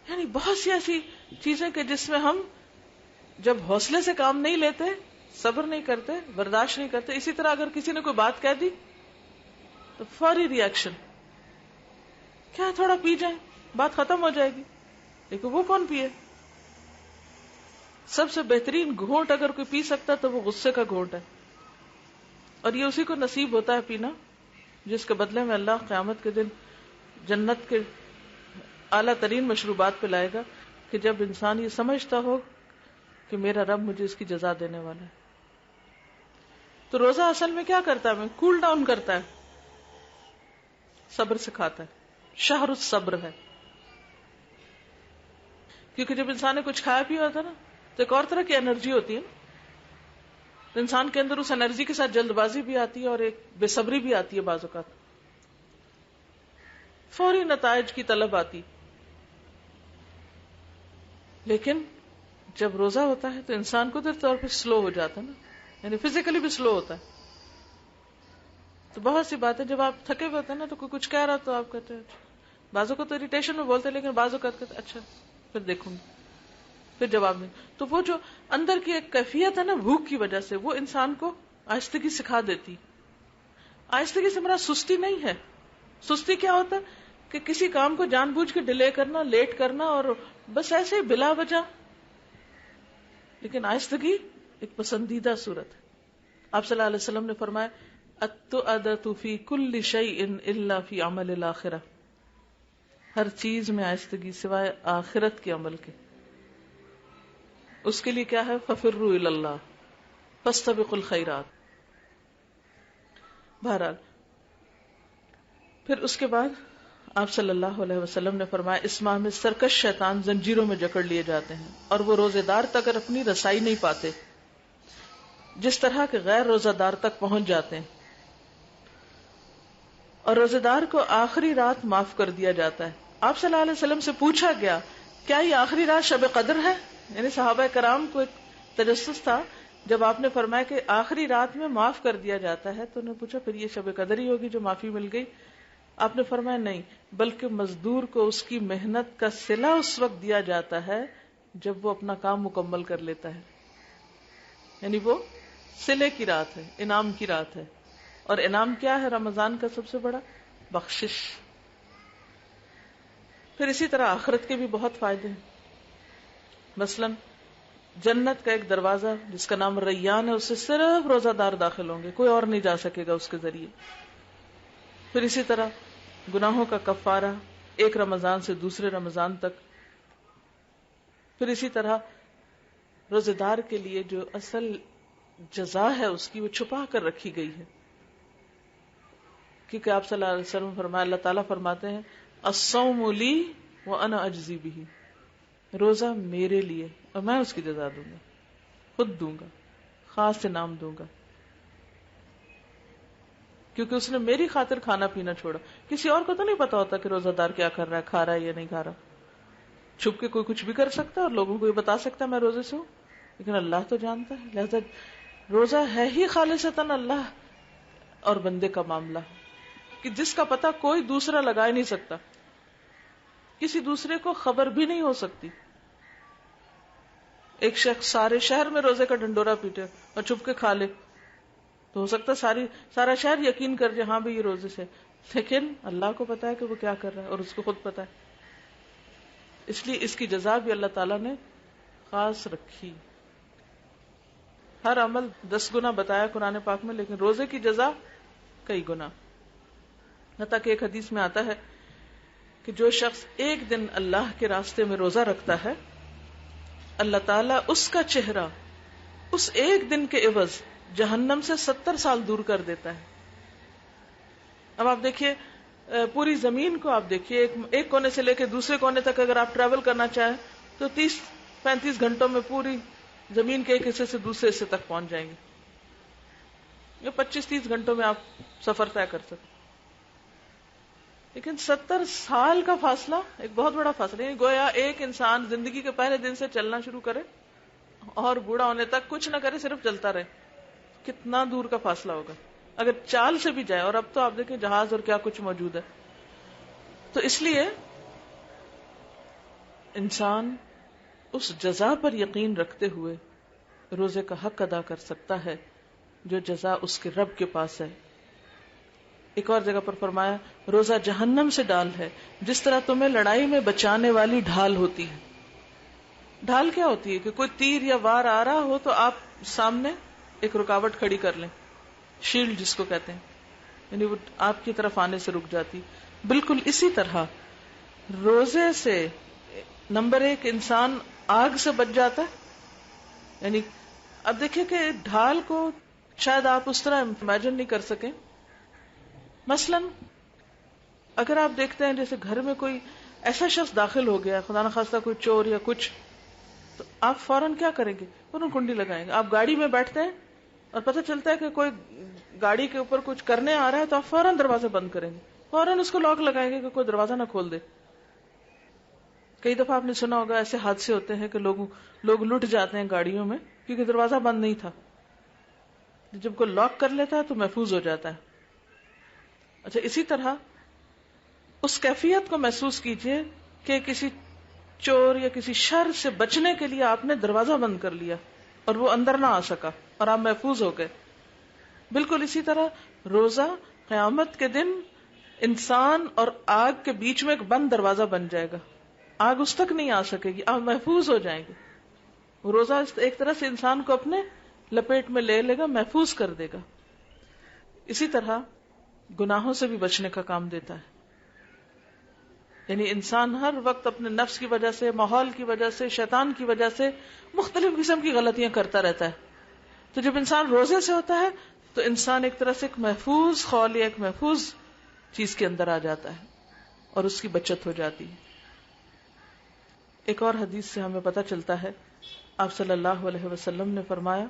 یعنی بہت سی ایسی چیزیں کہ جس میں ہم جب حوصلے سے کام نہیں لیتے، صبر نہیں کرتے، برداشت نہیں کرتے. اسی طرح اگر کسی نے کوئی بات کہہ دی تو فوری ری ایکشن، کیا تھوڑا پی جائیں بات ختم ہو جائے گی. لیکن وہ کون پیے؟ سب سے بہترین گھونٹ اگر کوئی پی سکتا تو وہ غصے کا گھونٹ ہے، اور یہ اسی کو نصیب ہوتا ہے پینا جس کے بدلے میں اللہ قیامت کے دن جنت کے اعلیٰ ترین مشروبات پہ لائے گا، کہ جب انسان یہ سمجھتا ہو کہ میرا رب مجھے اس کی جزا دینے والا ہے. تو روزہ اصل میں کیا کرتا ہے؟ ہمیں کول ڈاؤن کرتا ہے، صبر سکھاتا ہے، شہر الصبر ہے. کیونکہ جب انسان نے کچھ کھایا پیا ہوتا ہے نا تو ایک اور طرح کی انرجی ہوتی ہے، تو انسان کے اندر اس انرجی کے ساتھ جلد بازی بھی آتی ہے اور ایک بے صبری بھی آتی ہے، بعض اوقات فوری نتائج کی طلب آتی. لیکن جب روزہ ہوتا ہے تو انسان قدرتی طور پہ سلو ہو جاتا ہے نا، یعنی فزیکلی بھی سلو ہوتا ہے. تو بہت سی باتیں جب آپ تھکے ہوئے ہوتے ہیں نا تو کوئی کچھ کہہ رہا تو آپ کہتے ہیں، بعضوں کو تو اریٹیشن میں بولتے ہیں، لیکن بعضوں کو کہتے ہیں اچھا پھر دیکھوں گی، پھر جواب نہیں. تو وہ جو اندر کی ایک کیفیت ہے نا بھوک کی وجہ سے، وہ انسان کو آہستگی سکھا دیتی. آہستگی سے میرا سستی نہیں ہے. سستی کیا ہوتا ہے کہ کسی کام کو جان بوجھ کے ڈیلے کرنا، لیٹ کرنا، اور بس ایسے ہی بلا وجہ. لیکن آہستگی ایک پسندیدہ صورت ہے. آپ صلی اللہ علیہ وسلم نے فرمایا التؤدۃ فی کل شیء الا فی عمل الاخرہ، ہر چیز میں آہستگی سوائے آخرت کے عمل کے. اس کے لیے کیا ہے؟ ففروا الی اللہ فاستبقوا الخیرات. بہرحال پھر اس کے بعد آپ صلی اللہ علیہ وسلم نے فرمایا اس ماہ میں سرکش شیطان زنجیروں میں جکڑ لیے جاتے ہیں اور وہ روزے دار تک اپنی رسائی نہیں پاتے جس طرح کے غیر روزہ دار تک پہنچ جاتے ہیں. اور روزے دار کو آخری رات معاف کر دیا جاتا ہے. آپ صلی اللہ علیہ وسلم سے پوچھا گیا کیا یہ آخری رات شب قدر ہے؟ یعنی صحابہ کرام کو ایک تجسس تھا جب آپ نے فرمایا کہ آخری رات میں معاف کر دیا جاتا ہے، تو انہوں نے پوچھا پھر یہ شب قدر ہی ہوگی جو معافی مل گئی؟ آپ نے فرمایا نہیں، بلکہ مزدور کو اس کی محنت کا صلہ اس وقت دیا جاتا ہے جب وہ اپنا کام مکمل کر لیتا ہے. یعنی وہ صلے کی رات ہے، انعام کی رات ہے. اور انعام کیا ہے رمضان کا سب سے بڑا؟ بخشش. پھر اسی طرح آخرت کے بھی بہت فائدے ہیں. مثلا جنت کا ایک دروازہ جس کا نام ریان ہے، اس سے صرف روزہ دار داخل ہوں گے، کوئی اور نہیں جا سکے گا اس کے ذریعے. پھر اسی طرح گناہوں کا کفارہ ایک رمضان سے دوسرے رمضان تک. پھر اسی طرح روزے دار کے لیے جو اصل جزا ہے اس کی وہ چھپا کر رکھی گئی ہے، کیونکہ آپ صلی اللہ علیہ وسلم فرمایا، اللہ تعالیٰ فرماتے ہیں الصوم لی وانا اجزی بہ، روزہ میرے لیے اور میں اس کی جزا دوں گا، خود دوں گا، خاص انعام دوں گا، کیونکہ اس نے میری خاطر کھانا پینا چھوڑا. کسی اور کو تو نہیں پتا ہوتا کہ روزہ دار کیا کر رہا ہے، کھا رہا ہے یا نہیں کھا رہا. چھپ کے کوئی کچھ بھی کر سکتا ہے اور لوگوں کو یہ بتا سکتا ہے میں روزے سے ہوں، لیکن اللہ تو جانتا ہے. لہذا روزہ ہے ہی خالصتاً اللہ اور بندے کا معاملہ کہ جس کا پتہ کوئی دوسرا لگا ہی نہیں سکتا، کسی دوسرے کو خبر بھی نہیں ہو سکتی. ایک شخص سارے شہر میں روزے کا ڈنڈورا پیٹے اور چھپ کے کھا لے تو ہو سکتا ہے سارا شہر یقین کر جائے ہاں بھی یہ روزے سے، لیکن اللہ کو پتا ہے کہ وہ کیا کر رہا ہے اور اس کو خود پتا ہے. اس لیے اس کی جزا بھی اللہ تعالیٰ نے خاص رکھی. ہر عمل 10 گنا بتایا قرآن پاک میں، لیکن روزے کی جزا کئی گنا. حتیٰ کہ ایک حدیث میں آتا ہے کہ جو شخص ایک دن اللہ کے راستے میں روزہ رکھتا ہے، اللہ تعالیٰ اس کا چہرہ اس ایک دن کے عوض جہنم سے 70 سال دور کر دیتا ہے. اب آپ دیکھیے پوری زمین کو آپ دیکھیے، ایک کونے سے لے کے دوسرے کونے تک اگر آپ ٹریول کرنا چاہیں تو 30-35 گھنٹوں میں پوری زمین کے ایک حصے سے دوسرے حصے تک پہنچ جائیں گے. یہ 25-30 گھنٹوں میں آپ سفر طے کر سکتے. لیکن 70 سال کا فاصلہ ایک بہت بڑا فاصلہ، یعنی گویا ایک انسان زندگی کے پہلے دن سے چلنا شروع کرے اور بوڑھا ہونے تک کچھ نہ کرے، صرف چلتا رہے. کتنا دور کا فاصلہ ہوگا اگر چال سے بھی جائے. اور اب تو آپ دیکھیں جہاز اور کیا کچھ موجود ہے. تو اس لیے انسان اس جزا پر یقین رکھتے ہوئے روزے کا حق ادا کر سکتا ہے جو جزا اس کے رب کے پاس ہے. ایک اور جگہ پر فرمایا روزہ جہنم سے ڈال ہے، جس طرح تمہیں لڑائی میں بچانے والی ڈھال ہوتی ہے. ڈھال کیا ہوتی ہے؟ کہ کوئی تیر یا وار آ رہا ہو تو آپ سامنے ایک رکاوٹ کھڑی کر لیں، شیلڈ جس کو کہتے ہیں، یعنی وہ آپ کی طرف آنے سے رک جاتی. بالکل اسی طرح روزے سے نمبر 1 انسان آگ سے بچ جاتا ہے. یعنی اب دیکھیں کہ ڈھال کو شاید آپ اس طرح امیجن نہیں کر سکیں. مثلا اگر آپ دیکھتے ہیں جیسے گھر میں کوئی ایسا شخص داخل ہو گیا، خدا نخواستہ کوئی چور یا کچھ، تو آپ فوراً کیا کریں گے؟ فوراً کنڈی لگائیں گے. آپ گاڑی میں بیٹھتے ہیں اور پتہ چلتا ہے کہ کوئی گاڑی کے اوپر کچھ کرنے آ رہا ہے تو آپ فوراً دروازہ بند کریں گے، فوراً اس کو لاک لگائیں گے کہ کوئی دروازہ نہ کھول دے. کئی دفعہ آپ نے سنا ہوگا ایسے حادثے ہوتے ہیں کہ لوگ لٹ جاتے ہیں گاڑیوں میں کیونکہ دروازہ بند نہیں تھا. جب کوئی لاک کر لیتا ہے تو محفوظ ہو جاتا ہے. اچھا، اسی طرح اس کیفیت کو محسوس کیجئے کہ کسی چور یا کسی شر سے بچنے کے لیے آپ نے دروازہ بند کر لیا اور وہ اندر نہ آ سکا اور آپ محفوظ ہو گئے. بالکل اسی طرح روزہ قیامت کے دن انسان اور آگ کے بیچ میں ایک بند دروازہ بن جائے گا. آگ اس تک نہیں آ سکے گی، آپ محفوظ ہو جائیں گے. روزہ ایک طرح سے انسان کو اپنے لپیٹ میں لے لے گا، محفوظ کر دے گا. اسی طرح گناہوں سے بھی بچنے کا کام دیتا ہے. یعنی انسان ہر وقت اپنے نفس کی وجہ سے، ماحول کی وجہ سے، شیطان کی وجہ سے مختلف قسم کی غلطیاں کرتا رہتا ہے. تو جب انسان روزے سے ہوتا ہے تو انسان ایک طرح سے ایک محفوظ خول یا ایک محفوظ چیز کے اندر آ جاتا ہے اور اس کی بچت ہو جاتی ہے. ایک اور حدیث سے ہمیں پتہ چلتا ہے، آپ صلی اللہ علیہ وسلم نے فرمایا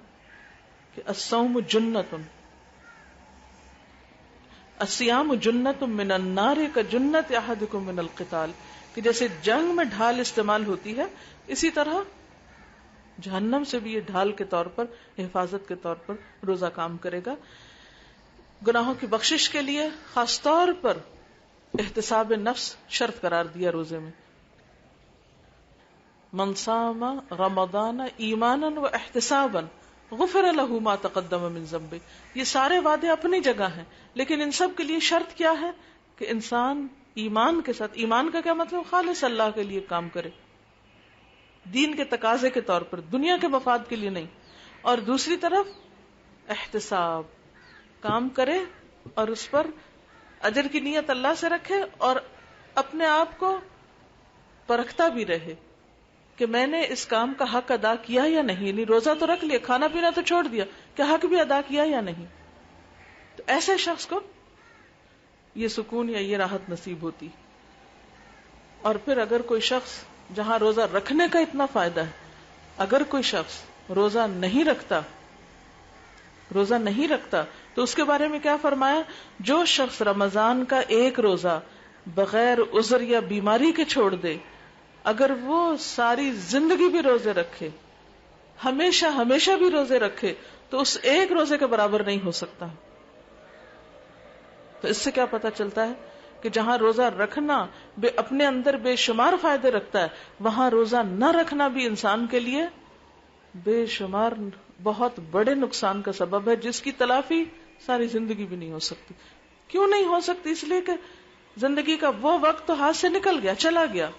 کہ الصوم جنۃ، الصیام جنۃ من النار کجنۃ احدکم من القتال، کہ جیسے جنگ میں ڈھال استعمال ہوتی ہے اسی طرح جہنم سے بھی یہ ڈھال کے طور پر، حفاظت کے طور پر روزہ کام کرے گا. گناہوں کی بخشش کے لیے خاص طور پر احتساب نفس شرط قرار دیا روزے میں. من صام رمضان ایمانا و احتسابا غفر له ما تقدم من ذنبه. یہ سارے وعدے اپنی جگہ ہیں، لیکن ان سب کے لیے شرط کیا ہے کہ انسان ایمان کے ساتھ، ایمان کا کیا مطلب؟ خالص اللہ کے لیے کام کرے، دین کے تقاضے کے طور پر، دنیا کے مفاد کے لیے نہیں. اور دوسری طرف احتساب، کام کرے اور اس پر اجر کی نیت اللہ سے رکھے اور اپنے آپ کو پرکھتا بھی رہے کہ میں نے اس کام کا حق ادا کیا یا نہیں. یعنی روزہ تو رکھ لیا، کھانا پینا تو چھوڑ دیا، کہ حق بھی ادا کیا یا نہیں. تو ایسے شخص کو یہ سکون یا یہ راحت نصیب ہوتی. اور پھر اگر کوئی شخص، جہاں روزہ رکھنے کا اتنا فائدہ ہے، اگر کوئی شخص روزہ نہیں رکھتا تو اس کے بارے میں کیا فرمایا؟ جو شخص رمضان کا ایک روزہ بغیر عذر یا بیماری کے چھوڑ دے، اگر وہ ساری زندگی بھی روزے رکھے، ہمیشہ بھی روزے رکھے، تو اس ایک روزے کے برابر نہیں ہو سکتا. تو اس سے کیا پتا چلتا ہے کہ جہاں روزہ رکھنا اپنے اندر بے شمار فائدے رکھتا ہے، وہاں روزہ نہ رکھنا بھی انسان کے لیے بے شمار بہت بڑے نقصان کا سبب ہے، جس کی تلافی ساری زندگی بھی نہیں ہو سکتی. کیوں نہیں ہو سکتی؟ اس لیے کہ زندگی کا وہ وقت تو ہاتھ سے نکل گیا، چلا گیا.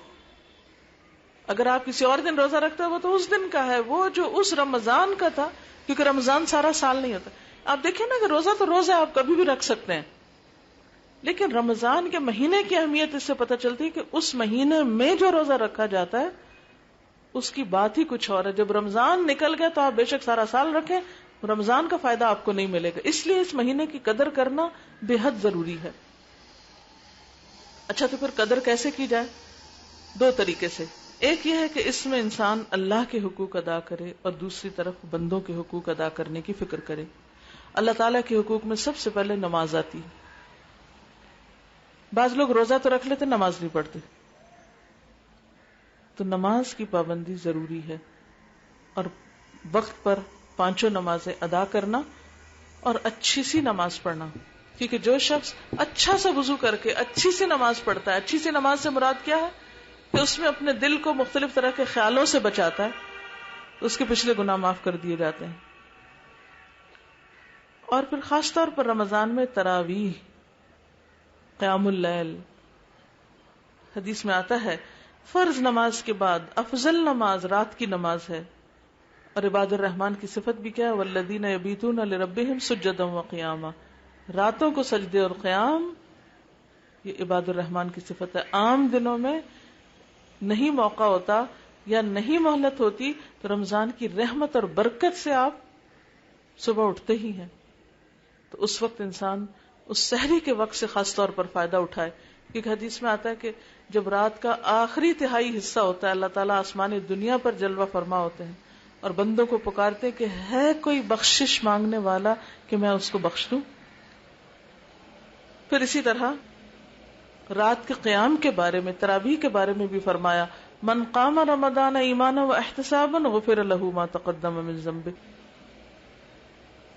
اگر آپ کسی اور دن روزہ رکھتے ہو تو اس دن کا ہے، وہ جو اس رمضان کا تھا، کیونکہ رمضان سارا سال نہیں ہوتا. آپ دیکھیں نا کہ روزہ تو روزہ آپ کبھی بھی رکھ سکتے ہیں، لیکن رمضان کے مہینے کی اہمیت اس سے پتہ چلتی ہے کہ اس مہینے میں جو روزہ رکھا جاتا ہے اس کی بات ہی کچھ اور ہے. جب رمضان نکل گیا تو آپ بے شک سارا سال رکھیں, رمضان کا فائدہ آپ کو نہیں ملے گا. اس لیے اس مہینے کی قدر کرنا بے حد ضروری ہے. اچھا, تو پھر قدر کیسے کی جائے؟ 2 طریقے سے. ایک یہ ہے کہ اس میں انسان اللہ کے حقوق ادا کرے اور دوسری طرف بندوں کے حقوق ادا کرنے کی فکر کرے. اللہ تعالیٰ کے حقوق میں سب سے پہلے نماز آتی. بعض لوگ روزہ تو رکھ لیتے, نماز نہیں پڑھتے. تو نماز کی پابندی ضروری ہے, اور وقت پر 5 نمازیں ادا کرنا اور اچھی سی نماز پڑھنا. کیونکہ جو شخص اچھا سا وضو کر کے اچھی سی نماز پڑھتا ہے, اچھی سی نماز سے مراد کیا ہے کہ اس میں اپنے دل کو مختلف طرح کے خیالوں سے بچاتا ہے, اس کے پچھلے گناہ معاف کر دیے جاتے ہیں. اور پھر خاص طور پر رمضان میں تراویح, قیام اللیل. حدیث میں آتا ہے فرض نماز کے بعد افضل نماز رات کی نماز ہے. اور عباد الرحمن کی صفت بھی کیا ہے, والذین یبیتون لربہم سجدا وقیاما. راتوں کو سجدے اور قیام, یہ عباد الرحمن کی صفت ہے. عام دنوں میں نہیں موقع ہوتا یا نہیں مہلت ہوتی, تو رمضان کی رحمت اور برکت سے آپ صبح اٹھتے ہی ہیں. تو اس وقت انسان اس سحری کے وقت سے خاص طور پر فائدہ اٹھائے. کیونکہ حدیث میں آتا ہے کہ جب رات کا آخری تہائی حصہ ہوتا ہے, اللہ تعالیٰ آسمان دنیا پر جلوہ فرما ہوتے ہیں اور بندوں کو پکارتے کہ ہے کوئی بخشش مانگنے والا کہ میں اس کو بخش دوں. پھر اسی طرح رات کے قیام کے بارے میں, تراویح کے بارے میں بھی فرمایا, من قام رمضان ایمانا واحتسابا غفر له ما تقدم من ذنبه.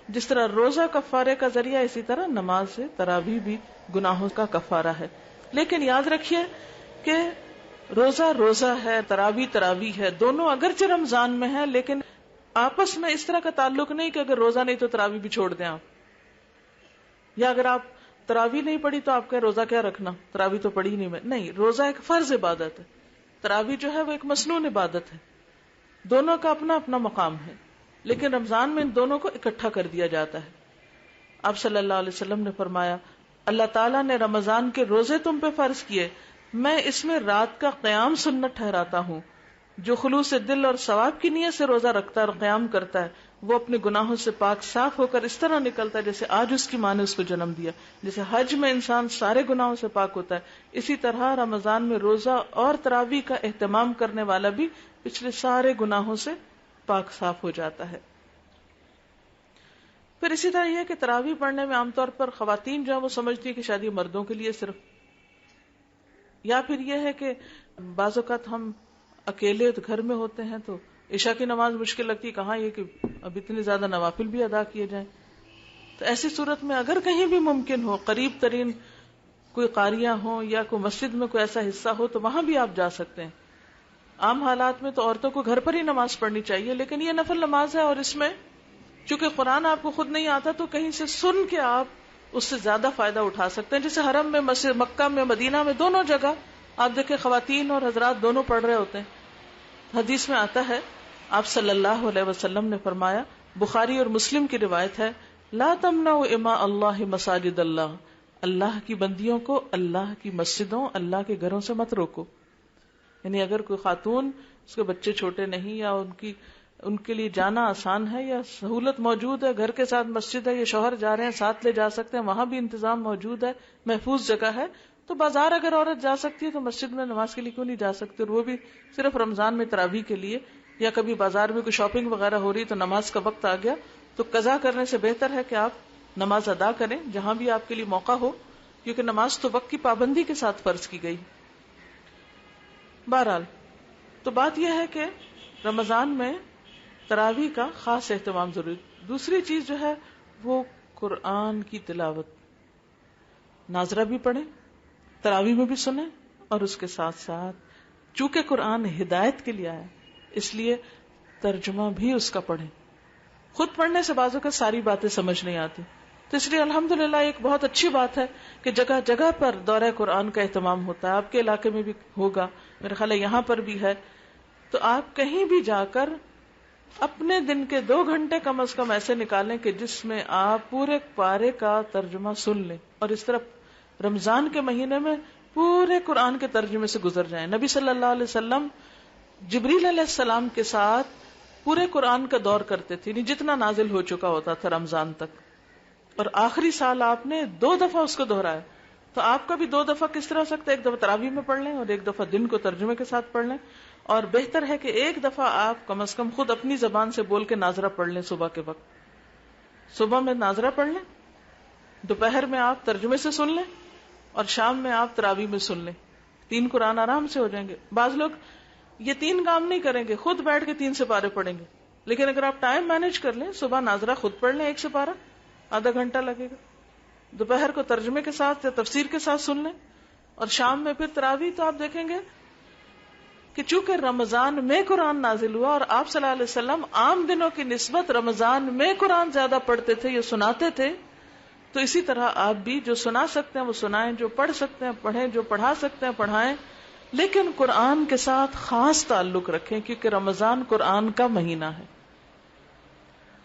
جس طرح روزہ کفارے کا ذریعہ, اسی طرح نماز سے تراویح بھی گناہوں کا کفارہ ہے. لیکن یاد رکھیے کہ روزہ روزہ ہے, تراویح تراویح ہے. دونوں اگرچہ رمضان میں ہے لیکن آپس میں اس طرح کا تعلق نہیں کہ اگر روزہ نہیں تو تراویح بھی چھوڑ دیں آپ, یا اگر آپ تراویح نہیں پڑھی تو آپ کا روزہ کیا رکھنا, تراویح تو پڑھی نہیں میں. نہیں, روزہ ایک فرض عبادت ہے, تراویح جو ہے وہ ایک مسنون عبادت ہے. دونوں کا اپنا اپنا مقام ہے, لیکن رمضان میں ان دونوں کو اکٹھا کر دیا جاتا ہے. آپ صلی اللہ علیہ وسلم نے فرمایا, اللہ تعالیٰ نے رمضان کے روزے تم پہ فرض کیے, میں اس میں رات کا قیام سنت ٹھہراتا ہوں. جو خلوص دل اور ثواب کی نیت سے روزہ رکھتا ہے اور قیام کرتا ہے, وہ اپنے گناہوں سے پاک صاف ہو کر اس طرح نکلتا ہے جیسے آج اس کی ماں نے اس کو جنم دیا. جیسے حج میں انسان سارے گناہوں سے پاک ہوتا ہے, اسی طرح رمضان میں روزہ اور تراویح کا اہتمام کرنے والا بھی پچھلے سارے گناہوں سے پاک صاف ہو جاتا ہے. پھر اسی طرح یہ کہ تراویح پڑھنے میں عام طور پر خواتین جو ہے وہ سمجھتی ہے کہ شاید یہ مردوں کے لیے صرف, یا پھر یہ ہے کہ بعض اوقات ہم اکیلے گھر میں ہوتے ہیں تو عشاء کی نماز مشکل لگتی ہے, کہاں یہ کہ اب اتنے زیادہ نوافل بھی ادا کیے جائیں. تو ایسی صورت میں اگر کہیں بھی ممکن ہو, قریب ترین کوئی قاریاں ہوں یا کوئی مسجد میں کوئی ایسا حصہ ہو, تو وہاں بھی آپ جا سکتے ہیں. عام حالات میں تو عورتوں کو گھر پر ہی نماز پڑھنی چاہیے, لیکن یہ نفل نماز ہے اور اس میں چونکہ قرآن آپ کو خود نہیں آتا تو کہیں سے سن کے آپ اس سے زیادہ فائدہ اٹھا سکتے ہیں. جیسے حرم میں, مسجد مکہ میں, مدینہ میں, دونوں جگہ آپ دیکھیں خواتین اور حضرات دونوں پڑھ رہے ہوتے ہیں. حدیث میں آتا ہے, آپ صلی اللہ علیہ وسلم نے فرمایا, بخاری اور مسلم کی روایت ہے, لا تمنعوا اماء اللہ مساجد اللہ, اللہ کی بندیوں کو اللہ کی مسجدوں, اللہ کے گھروں سے مت روکو. یعنی اگر کوئی خاتون, اس کے بچے چھوٹے نہیں یا ان کے لیے جانا آسان ہے یا سہولت موجود ہے, گھر کے ساتھ مسجد ہے, یہ شوہر جا رہے ہیں ساتھ لے جا سکتے ہیں, وہاں بھی انتظام موجود ہے, محفوظ جگہ ہے, تو بازار اگر عورت جا سکتی ہے تو مسجد میں نماز کے لیے کیوں نہیں جا سکتی, اور وہ بھی صرف رمضان میں تراویح کے لیے. یا کبھی بازار میں کوئی شاپنگ وغیرہ ہو رہی تو نماز کا وقت آ گیا تو قضا کرنے سے بہتر ہے کہ آپ نماز ادا کریں جہاں بھی آپ کے لیے موقع ہو, کیونکہ نماز تو وقت کی پابندی کے ساتھ فرض کی گئی. بہرحال تو بات یہ ہے کہ رمضان میں تراویح کا خاص اہتمام ضروری. دوسری چیز جو ہے وہ قرآن کی تلاوت, ناظرہ بھی پڑھیں, تراویح میں بھی سنیں, اور اس کے ساتھ ساتھ چونکہ قرآن ہدایت کے لیے آیا اس لیے ترجمہ بھی اس کا پڑھیں. خود پڑھنے سے بعضوں کا ساری باتیں سمجھ نہیں آتی, تو اس لیے الحمدللہ ایک بہت اچھی بات ہے کہ جگہ جگہ پر دورہ قرآن کا اہتمام ہوتا ہے. آپ کے علاقے میں بھی ہوگا, میرے خیال ہے یہاں پر بھی ہے. تو آپ کہیں بھی جا کر اپنے دن کے 2 گھنٹے کم از کم ایسے نکالیں کہ جس میں آپ پورے پارے کا ترجمہ سن لیں, اور اس طرح رمضان کے مہینے میں پورے قرآن کے ترجمے سے گزر جائیں. نبی صلی اللہ علیہ وسلم جبریل علیہ السلام کے ساتھ پورے قرآن کا دور کرتے تھے، جتنا نازل ہو چکا ہوتا تھا رمضان تک، اور آخری سال آپ نے 2 دفعہ اس کو دہرایا. تو آپ کا بھی 2 دفعہ کس طرح ہو سکتا ہے؟ 1 دفعہ تراویح میں پڑھ لیں اور 1 دفعہ دن کو ترجمے کے ساتھ پڑھ لیں، اور بہتر ہے کہ 1 دفعہ آپ کم از کم خود اپنی زبان سے بول کے ناظرہ پڑھ لیں. صبح کے وقت صبح میں ناظرہ پڑھ لیں، دوپہر میں آپ ترجمے سے سن لیں، اور شام میں آپ تراویح میں سن لیں. 3 قرآن آرام سے ہو جائیں گے. بعض لوگ یہ 3 کام نہیں کریں گے، خود بیٹھ کے 3 سپارے پڑھیں گے. لیکن اگر آپ ٹائم مینج کر لیں، صبح ناظرہ خود پڑھ لیں 1 سپارہ، آدھا گھنٹہ لگے گا، دوپہر کو ترجمے کے ساتھ یا تفسیر کے ساتھ سن لیں، اور شام میں پھر تراویح. تو آپ دیکھیں گے کہ چونکہ رمضان میں قرآن نازل ہوا اور آپ صلی اللہ علیہ وسلم عام دنوں کی نسبت رمضان میں قرآن زیادہ پڑھتے تھے یا سناتے تھے، تو اسی طرح آپ بھی جو سنا سکتے ہیں وہ سنائیں، جو پڑھ سکتے ہیں پڑھیں، جو پڑھا سکتے ہیں پڑھائیں، لیکن قرآن کے ساتھ خاص تعلق رکھیں، کیونکہ رمضان قرآن کا مہینہ ہے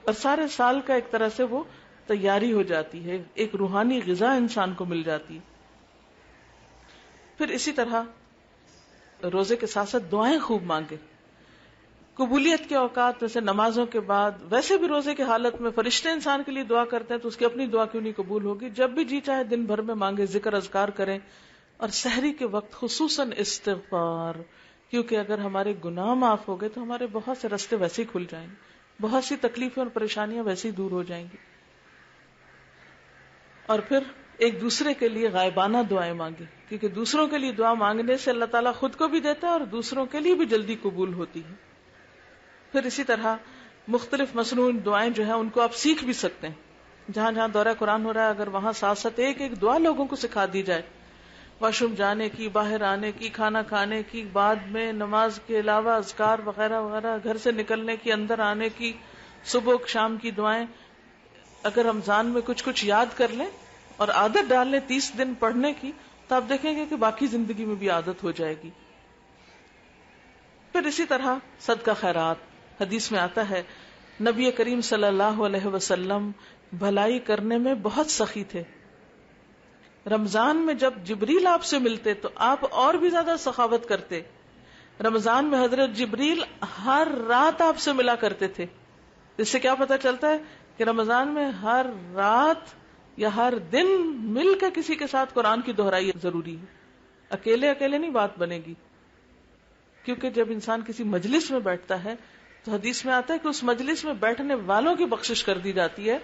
اور سارے سال کا ایک طرح سے وہ تیاری ہو جاتی ہے، ایک روحانی غذا انسان کو مل جاتی ہے. پھر اسی طرح روزے کے ساتھ ساتھ دعائیں خوب مانگے. قبولیت کے اوقات جیسے نمازوں کے بعد، ویسے بھی روزے کی حالت میں فرشتے انسان کے لیے دعا کرتے ہیں، تو اس کی اپنی دعا کیوں نہیں قبول ہوگی؟ جب بھی جی چاہے دن بھر میں مانگے، ذکر اذکار کریں، اور سحری کے وقت خصوصاً استغفار، کیونکہ اگر ہمارے گناہ معاف ہو گئے تو ہمارے بہت سے راستے ویسے ہی کھل جائیں گے، بہت سی تکلیفیں اور پریشانیاں ویسے ہی دور ہو جائیں گی. اور پھر ایک دوسرے کے لیے غائبانہ دعائیں مانگے، کیونکہ دوسروں کے لیے دعا مانگنے سے اللہ تعالیٰ خود کو بھی دیتا ہے اور دوسروں کے لیے بھی جلدی قبول ہوتی ہے. پھر اسی طرح مختلف مصنوعی دعائیں جو ہیں ان کو آپ سیکھ بھی سکتے ہیں. جہاں جہاں دورہ قرآن ہو رہا ہے، اگر وہاں ساتھ ساتھ ایک ایک دعا لوگوں کو سکھا دی جائے، واش روم جانے کی، باہر آنے کی، کھانا کھانے کی، بعد میں نماز کے علاوہ اذکار وغیرہ وغیرہ، گھر سے نکلنے کی، اندر آنے کی، صبح شام کی دعائیں، اگر رمضان میں کچھ کچھ یاد کر لیں اور عادت ڈال لیں 30 دن پڑھنے کی، تو آپ دیکھیں گے کہ باقی زندگی میں بھی عادت ہو جائے گی. پھر اسی طرح صدقہ خیرات. حدیث میں آتا ہے نبی کریم صلی اللہ علیہ وسلم بھلائی کرنے میں بہت سخی تھے. رمضان میں جب جبریل آپ سے ملتے تو آپ اور بھی زیادہ سخاوت کرتے. رمضان میں حضرت جبریل ہر رات آپ سے ملا کرتے تھے. اس سے کیا پتہ چلتا ہے کہ رمضان میں ہر رات یا ہر دن مل کے کسی کے ساتھ قرآن کی دہرائی ضروری ہے. اکیلے اکیلے نہیں بات بنے گی، کیونکہ جب انسان کسی مجلس میں بیٹھتا ہے تو حدیث میں آتا ہے کہ اس مجلس میں بیٹھنے والوں کی بخشش کر دی جاتی ہے.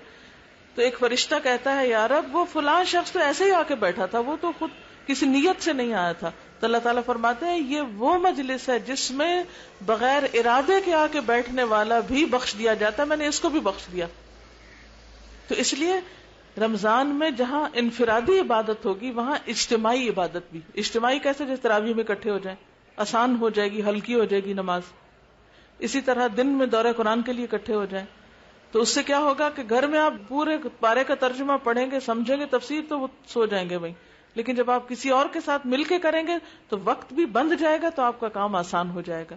تو ایک فرشتہ کہتا ہے یا رب وہ فلاں شخص تو ایسے ہی آ کے بیٹھا تھا، وہ تو خود کسی نیت سے نہیں آیا تھا. تو اللہ تعالیٰ فرماتے ہیں یہ وہ مجلس ہے جس میں بغیر ارادے کے آ کے بیٹھنے والا بھی بخش دیا جاتا ہے، میں نے اس کو بھی بخش دیا. تو اس لیے رمضان میں جہاں انفرادی عبادت ہوگی وہاں اجتماعی عبادت بھی. اجتماعی کیسے؟ جس تراویح میں اکٹھے ہو جائیں، آسان ہو جائے گی، ہلکی ہو جائے گی نماز. اسی طرح دن میں دورہ قرآن کے لیے اکٹھے ہو جائیں، تو اس سے کیا ہوگا کہ گھر میں آپ پورے پارے کا ترجمہ پڑھیں گے، سمجھیں گے تفسیر، تو وہ سو جائیں گے وہیں. لیکن جب آپ کسی اور کے ساتھ مل کے کریں گے تو وقت بھی بند جائے گا، تو آپ کا کام آسان ہو جائے گا.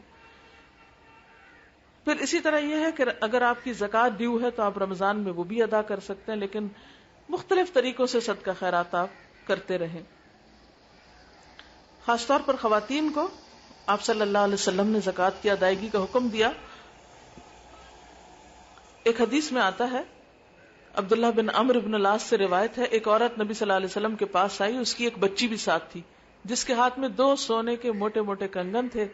پھر اسی طرح یہ ہے کہ اگر آپ کی زکوٰۃ ڈیو ہے تو آپ رمضان میں وہ بھی ادا کر سکتے ہیں، لیکن مختلف طریقوں سے صدقہ خیرات آپ کرتے رہیں. خاص طور پر خواتین کو آپ صلی اللہ علیہ وسلم نے زکوٰۃ کی ادائیگی کا حکم دیا. ایک حدیث میں آتا ہے، عبداللہ بن عمرو بن العاص سے روایت ہے، ایک عورت نبی صلی اللہ علیہ وسلم کے پاس آئی، اس کی ایک بچی بھی ساتھ تھی جس کے ہاتھ میں 2 سونے کے موٹے موٹے کنگن تھے.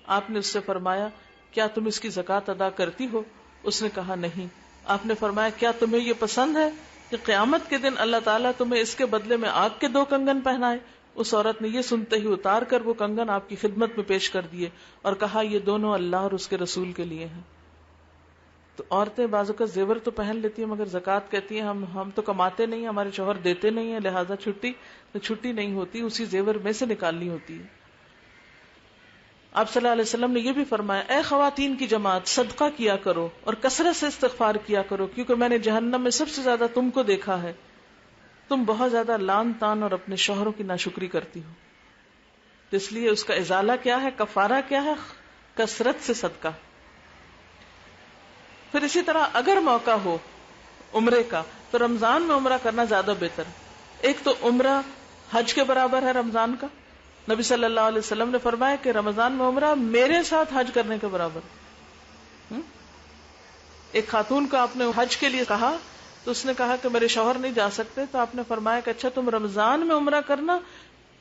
آپ نے اس سے فرمایا کیا تم اس کی زکوٰۃ ادا کرتی ہو؟ اس نے کہا نہیں. آپ نے فرمایا کیا تمہیں یہ پسند ہے کہ قیامت کے دن اللہ تعالیٰ تمہیں اس کے بدلے میں آگ کے 2 کنگن پہنائے؟ اس عورت نے یہ سنتے ہی اتار کر وہ کنگن آپ کی خدمت میں پیش کر دیے اور کہا یہ دونوں اللہ اور اس کے رسول کے لیے ہیں. تو عورتیں بعض اوقات زیور تو پہن لیتی ہیں مگر زکوٰۃ کہتی ہیں ہم تو کماتے نہیں، ہمارے شوہر دیتے نہیں ہیں، لہٰذا چھٹی نہیں ہوتی، اسی زیور میں سے نکالنی ہوتی ہے. آپ صلی اللہ علیہ وسلم نے یہ بھی فرمایا اے خواتین کی جماعت، صدقہ کیا کرو اور کثرت سے استغفار کیا کرو، کیونکہ میں نے جہنم میں سب سے زیادہ تم کو دیکھا ہے، تم بہت زیادہ لان تان اور اپنے شوہروں کی ناشکری کرتی ہو. تو اس لیے اس کا ازالہ کیا ہے، کفارہ کیا ہے؟ کثرت سے صدقہ. پھر اسی طرح اگر موقع ہو عمرے کا تو رمضان میں عمرہ کرنا زیادہ بہتر ہے. ایک تو عمرہ حج کے برابر ہے رمضان کا، نبی صلی اللہ علیہ وسلم نے فرمایا کہ رمضان میں عمرہ میرے ساتھ حج کرنے کے برابر۔ ایک خاتون کو آپ نے حج کے لیے کہا تو اس نے کہا کہ میرے شوہر نہیں جا سکتے، تو آپ نے فرمایا کہ اچھا تم رمضان میں عمرہ کرنا،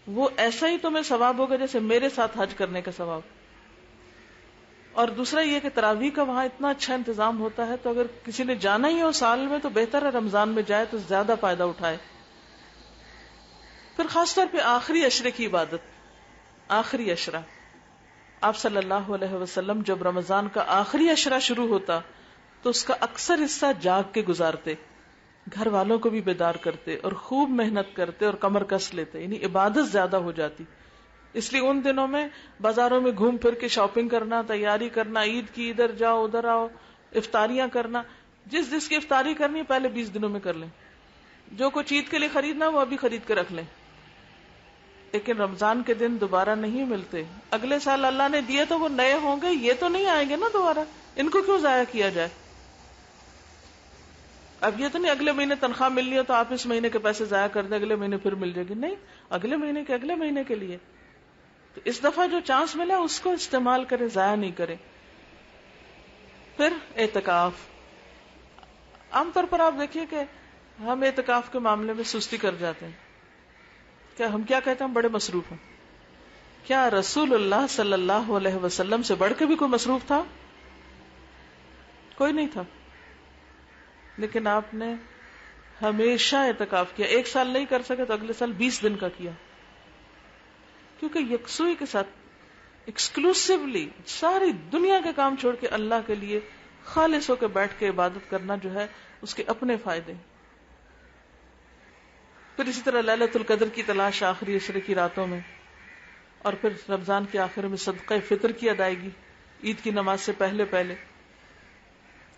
وہ ایسا ہی تمہیں ثواب ہوگا جیسے میرے ساتھ حج کرنے کا ثواب۔ اور دوسرا یہ کہ تراویح کا وہاں اتنا اچھا انتظام ہوتا ہے، تو اگر کسی نے جانا ہی ہو سال میں تو بہتر ہے رمضان میں جائے تو زیادہ فائدہ اٹھائے۔ پھر خاص طور پہ آخری عشرے کی عبادت، آخری عشرہ، آپ صلی اللہ علیہ وسلم جب رمضان کا آخری عشرہ شروع ہوتا تو اس کا اکثر حصہ جاگ کے گزارتے، گھر والوں کو بھی بیدار کرتے اور خوب محنت کرتے اور کمر کس لیتے، یعنی عبادت زیادہ ہو جاتی۔ اس لیے ان دنوں میں بازاروں میں گھوم پھر کے شاپنگ کرنا، تیاری کرنا، عید کی ادھر جاؤ ادھر آؤ، افطاریاں کرنا، جس کی افطاری کرنی پہلے 20 دنوں میں کر لیں، جو کچھ عید کے لیے خریدنا وہ ابھی خرید کے رکھ لیں۔ لیکن رمضان کے دن دوبارہ نہیں ملتے، اگلے سال اللہ نے دیے تو وہ نئے ہوں گے، یہ تو نہیں آئیں گے نا دوبارہ، ان کو کیوں ضائع کیا جائے؟ اب یہ تو نہیں اگلے مہینے تنخواہ ملنی ہے تو آپ اس مہینے کے پیسے ضائع کر دیں، اگلے مہینے پھر مل جائے گی، نہیں، اگلے مہینے کے لیے۔ تو اس دفعہ جو چانس ملا اس کو استعمال کرے، ضائع نہیں کرے۔ پھر اعتکاف، عام طور پر آپ دیکھیے کہ ہم اعتکاف کے معاملے میں سستی کر جاتے ہیں، ہم کیا کہتے ہیں، ہم بڑے مصروف ہیں۔ کیا رسول اللہ صلی اللہ علیہ وسلم سے بڑھ کے بھی کوئی مصروف تھا؟ کوئی نہیں تھا، لیکن آپ نے ہمیشہ اعتکاف کیا، ایک سال نہیں کر سکے تو اگلے سال 20 دن کا کیا، کیونکہ یکسوئی کے ساتھ ایکسکلوسیولی ساری دنیا کے کام چھوڑ کے اللہ کے لیے خالص ہو کے بیٹھ کے عبادت کرنا جو ہے اس کے اپنے فائدے۔ پھر اسی طرح لیلۃ القدر کی تلاش آخری عشرے کی راتوں میں، اور پھر رمضان کے آخر میں صدقہ فطر کی ادائیگی عید کی نماز سے پہلے۔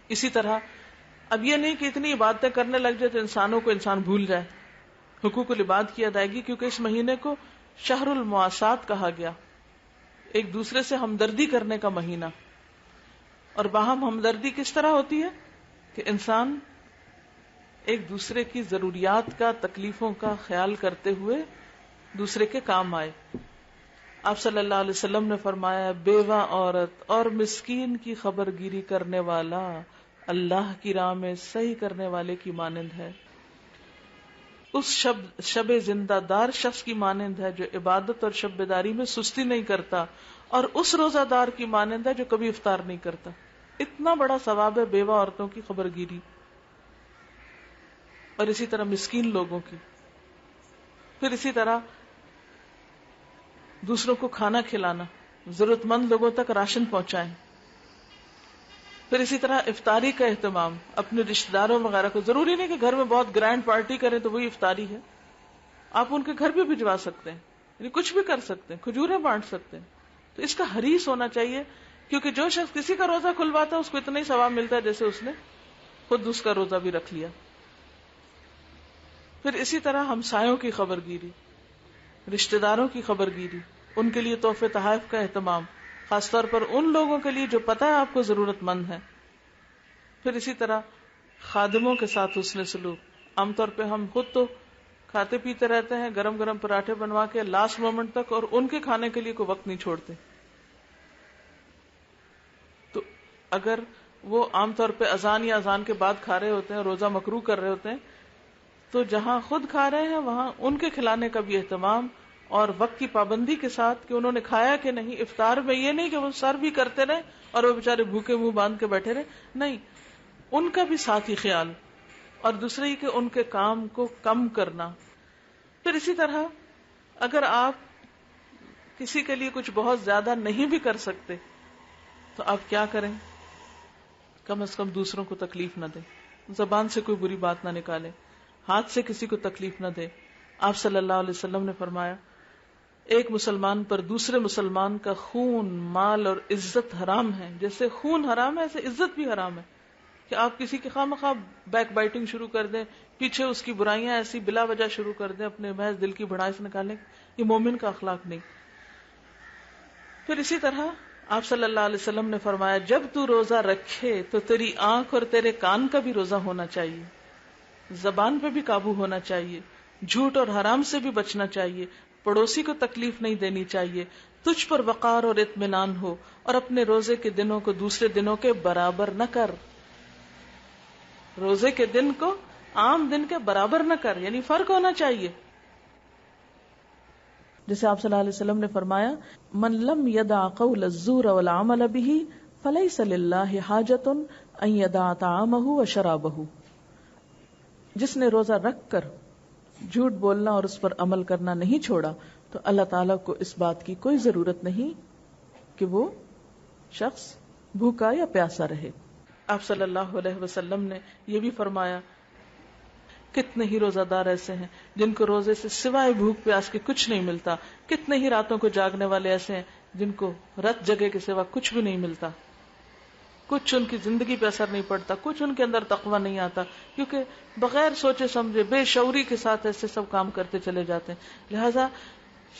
اسی طرح اب یہ نہیں کہ اتنی عبادتیں کرنے لگ جائے تو انسانوں کو انسان بھول جائے، حقوق العباد کی ادائیگی، کیونکہ اس مہینے کو شہر المواسات کہا گیا، ایک دوسرے سے ہمدردی کرنے کا مہینہ۔ اور باہم ہمدردی کس طرح ہوتی ہے کہ انسان ایک دوسرے کی ضروریات کا، تکلیفوں کا خیال کرتے ہوئے دوسرے کے کام آئے۔ آپ صلی اللہ علیہ وسلم نے فرمایا، بیوہ عورت اور مسکین کی خبر گیری کرنے والا اللہ کی راہ میں صحیح کرنے والے کی مانند ہے، اس شب زندہ دار شخص کی مانند ہے جو عبادت اور شب بیداری میں سستی نہیں کرتا، اور اس روزہ دار کی مانند ہے جو کبھی افطار نہیں کرتا۔ اتنا بڑا ثواب ہے بیوہ عورتوں کی خبر گیری، اور اسی طرح مسکین لوگوں کی۔ پھر اسی طرح دوسروں کو کھانا کھلانا، ضرورت مند لوگوں تک راشن پہنچائیں۔ پھر اسی طرح افطاری کا اہتمام، اپنے رشتہ داروں وغیرہ کو، ضروری نہیں کہ گھر میں بہت گرینڈ پارٹی کریں تو وہی افطاری ہے، آپ ان کے گھر بھی بھجوا سکتے ہیں، یعنی کچھ بھی کر سکتے ہیں، کھجوریں بانٹ سکتے ہیں۔ تو اس کا حریص ہونا چاہیے، کیونکہ جو شخص کسی کا روزہ کھلواتا ہے اس کو اتنا ہی ثواب ملتا ہے جیسے اس نے خود اس کا روزہ بھی رکھ لیا۔ پھر اسی طرح ہمسایوں کی خبر گیری، رشتہ داروں کی خبر گیری، ان کے لیے تحفے تحائف کا اہتمام، خاص طور پر ان لوگوں کے لیے جو پتہ ہے آپ کو ضرورت مند ہے۔ پھر اسی طرح خادموں کے ساتھ حسن سلوک، عام طور پہ ہم خود تو کھاتے پیتے رہتے ہیں، گرم گرم پراٹھے بنوا کے لاسٹ مومنٹ تک، اور ان کے کھانے کے لیے کوئی وقت نہیں چھوڑتے۔ تو اگر وہ عام طور پہ اذان یا اذان کے بعد کھا رہے ہوتے ہیں، روزہ مکروہ کر رہے ہوتے ہیں، تو جہاں خود کھا رہے ہیں وہاں ان کے کھلانے کا بھی اہتمام، اور وقت کی پابندی کے ساتھ کہ انہوں نے کھایا کہ نہیں۔ افطار میں یہ نہیں کہ وہ سر بھی کرتے رہے اور وہ بےچارے بھوکے منہ باندھ کے بیٹھے رہے، نہیں، ان کا بھی ساتھ ہی خیال، اور دوسرے یہ کہ ان کے کام کو کم کرنا۔ پھر اسی طرح اگر آپ کسی کے لیے کچھ بہت زیادہ نہیں بھی کر سکتے تو آپ کیا کریں؟ کم از کم دوسروں کو تکلیف نہ دیں، زبان سے کوئی بری بات نہ نکالیں، ہاتھ سے کسی کو تکلیف نہ دیں۔ آپ صلی اللہ علیہ وسلم نے فرمایا، ایک مسلمان پر دوسرے مسلمان کا خون، مال اور عزت حرام ہے، جیسے خون حرام ہے ایسے عزت بھی حرام ہے، کہ آپ کسی کی خواہ مخواہ بیک بائٹنگ شروع کر دیں، پیچھے اس کی برائیاں ایسی بلا وجہ شروع کر دیں، اپنے محض دل کی بھڑاس نکالیں، یہ مومن کا اخلاق نہیں۔ پھر اسی طرح آپ صلی اللہ علیہ وسلم نے فرمایا، جب تو روزہ رکھے تو تیری آنکھ اور تیرے کان کا بھی روزہ ہونا چاہیے، زبان پہ بھی قابو ہونا چاہیے، جھوٹ اور حرام سے بھی بچنا چاہیے، پڑوسی کو تکلیف نہیں دینی چاہیے، تجھ پر وقار اور اطمینان ہو، اور اپنے روزے کے دنوں کو دوسرے دنوں کے برابر نہ کر. روزے کے دن کو عام دن کے برابر نہ کر، یعنی فرق ہونا چاہیے. جیسے آپ صلی اللہ علیہ وسلم نے فرمایا من لم يدع قول الزور والعمل به فليس لله حاجة ان يدع طعامه وشرابه. جس نے روزہ رکھ کر جھوٹ بولنا اور اس پر عمل کرنا نہیں چھوڑا تو اللہ تعالیٰ کو اس بات کی کوئی ضرورت نہیں کہ وہ شخص بھوکا یا پیاسا رہے. آپ صلی اللہ علیہ وسلم نے یہ بھی فرمایا کتنے ہی روزہ دار ایسے ہیں جن کو روزے سے سوائے بھوک پیاس کے کچھ نہیں ملتا، کتنے ہی راتوں کو جاگنے والے ایسے ہیں جن کو رت جگہ کے سوا کچھ بھی نہیں ملتا، کچھ ان کی زندگی پہ اثر نہیں پڑتا، کچھ ان کے اندر تقویٰ نہیں آتا، کیونکہ بغیر سوچے سمجھے بے شعوری کے ساتھ ایسے سب کام کرتے چلے جاتے ہیں. لہذا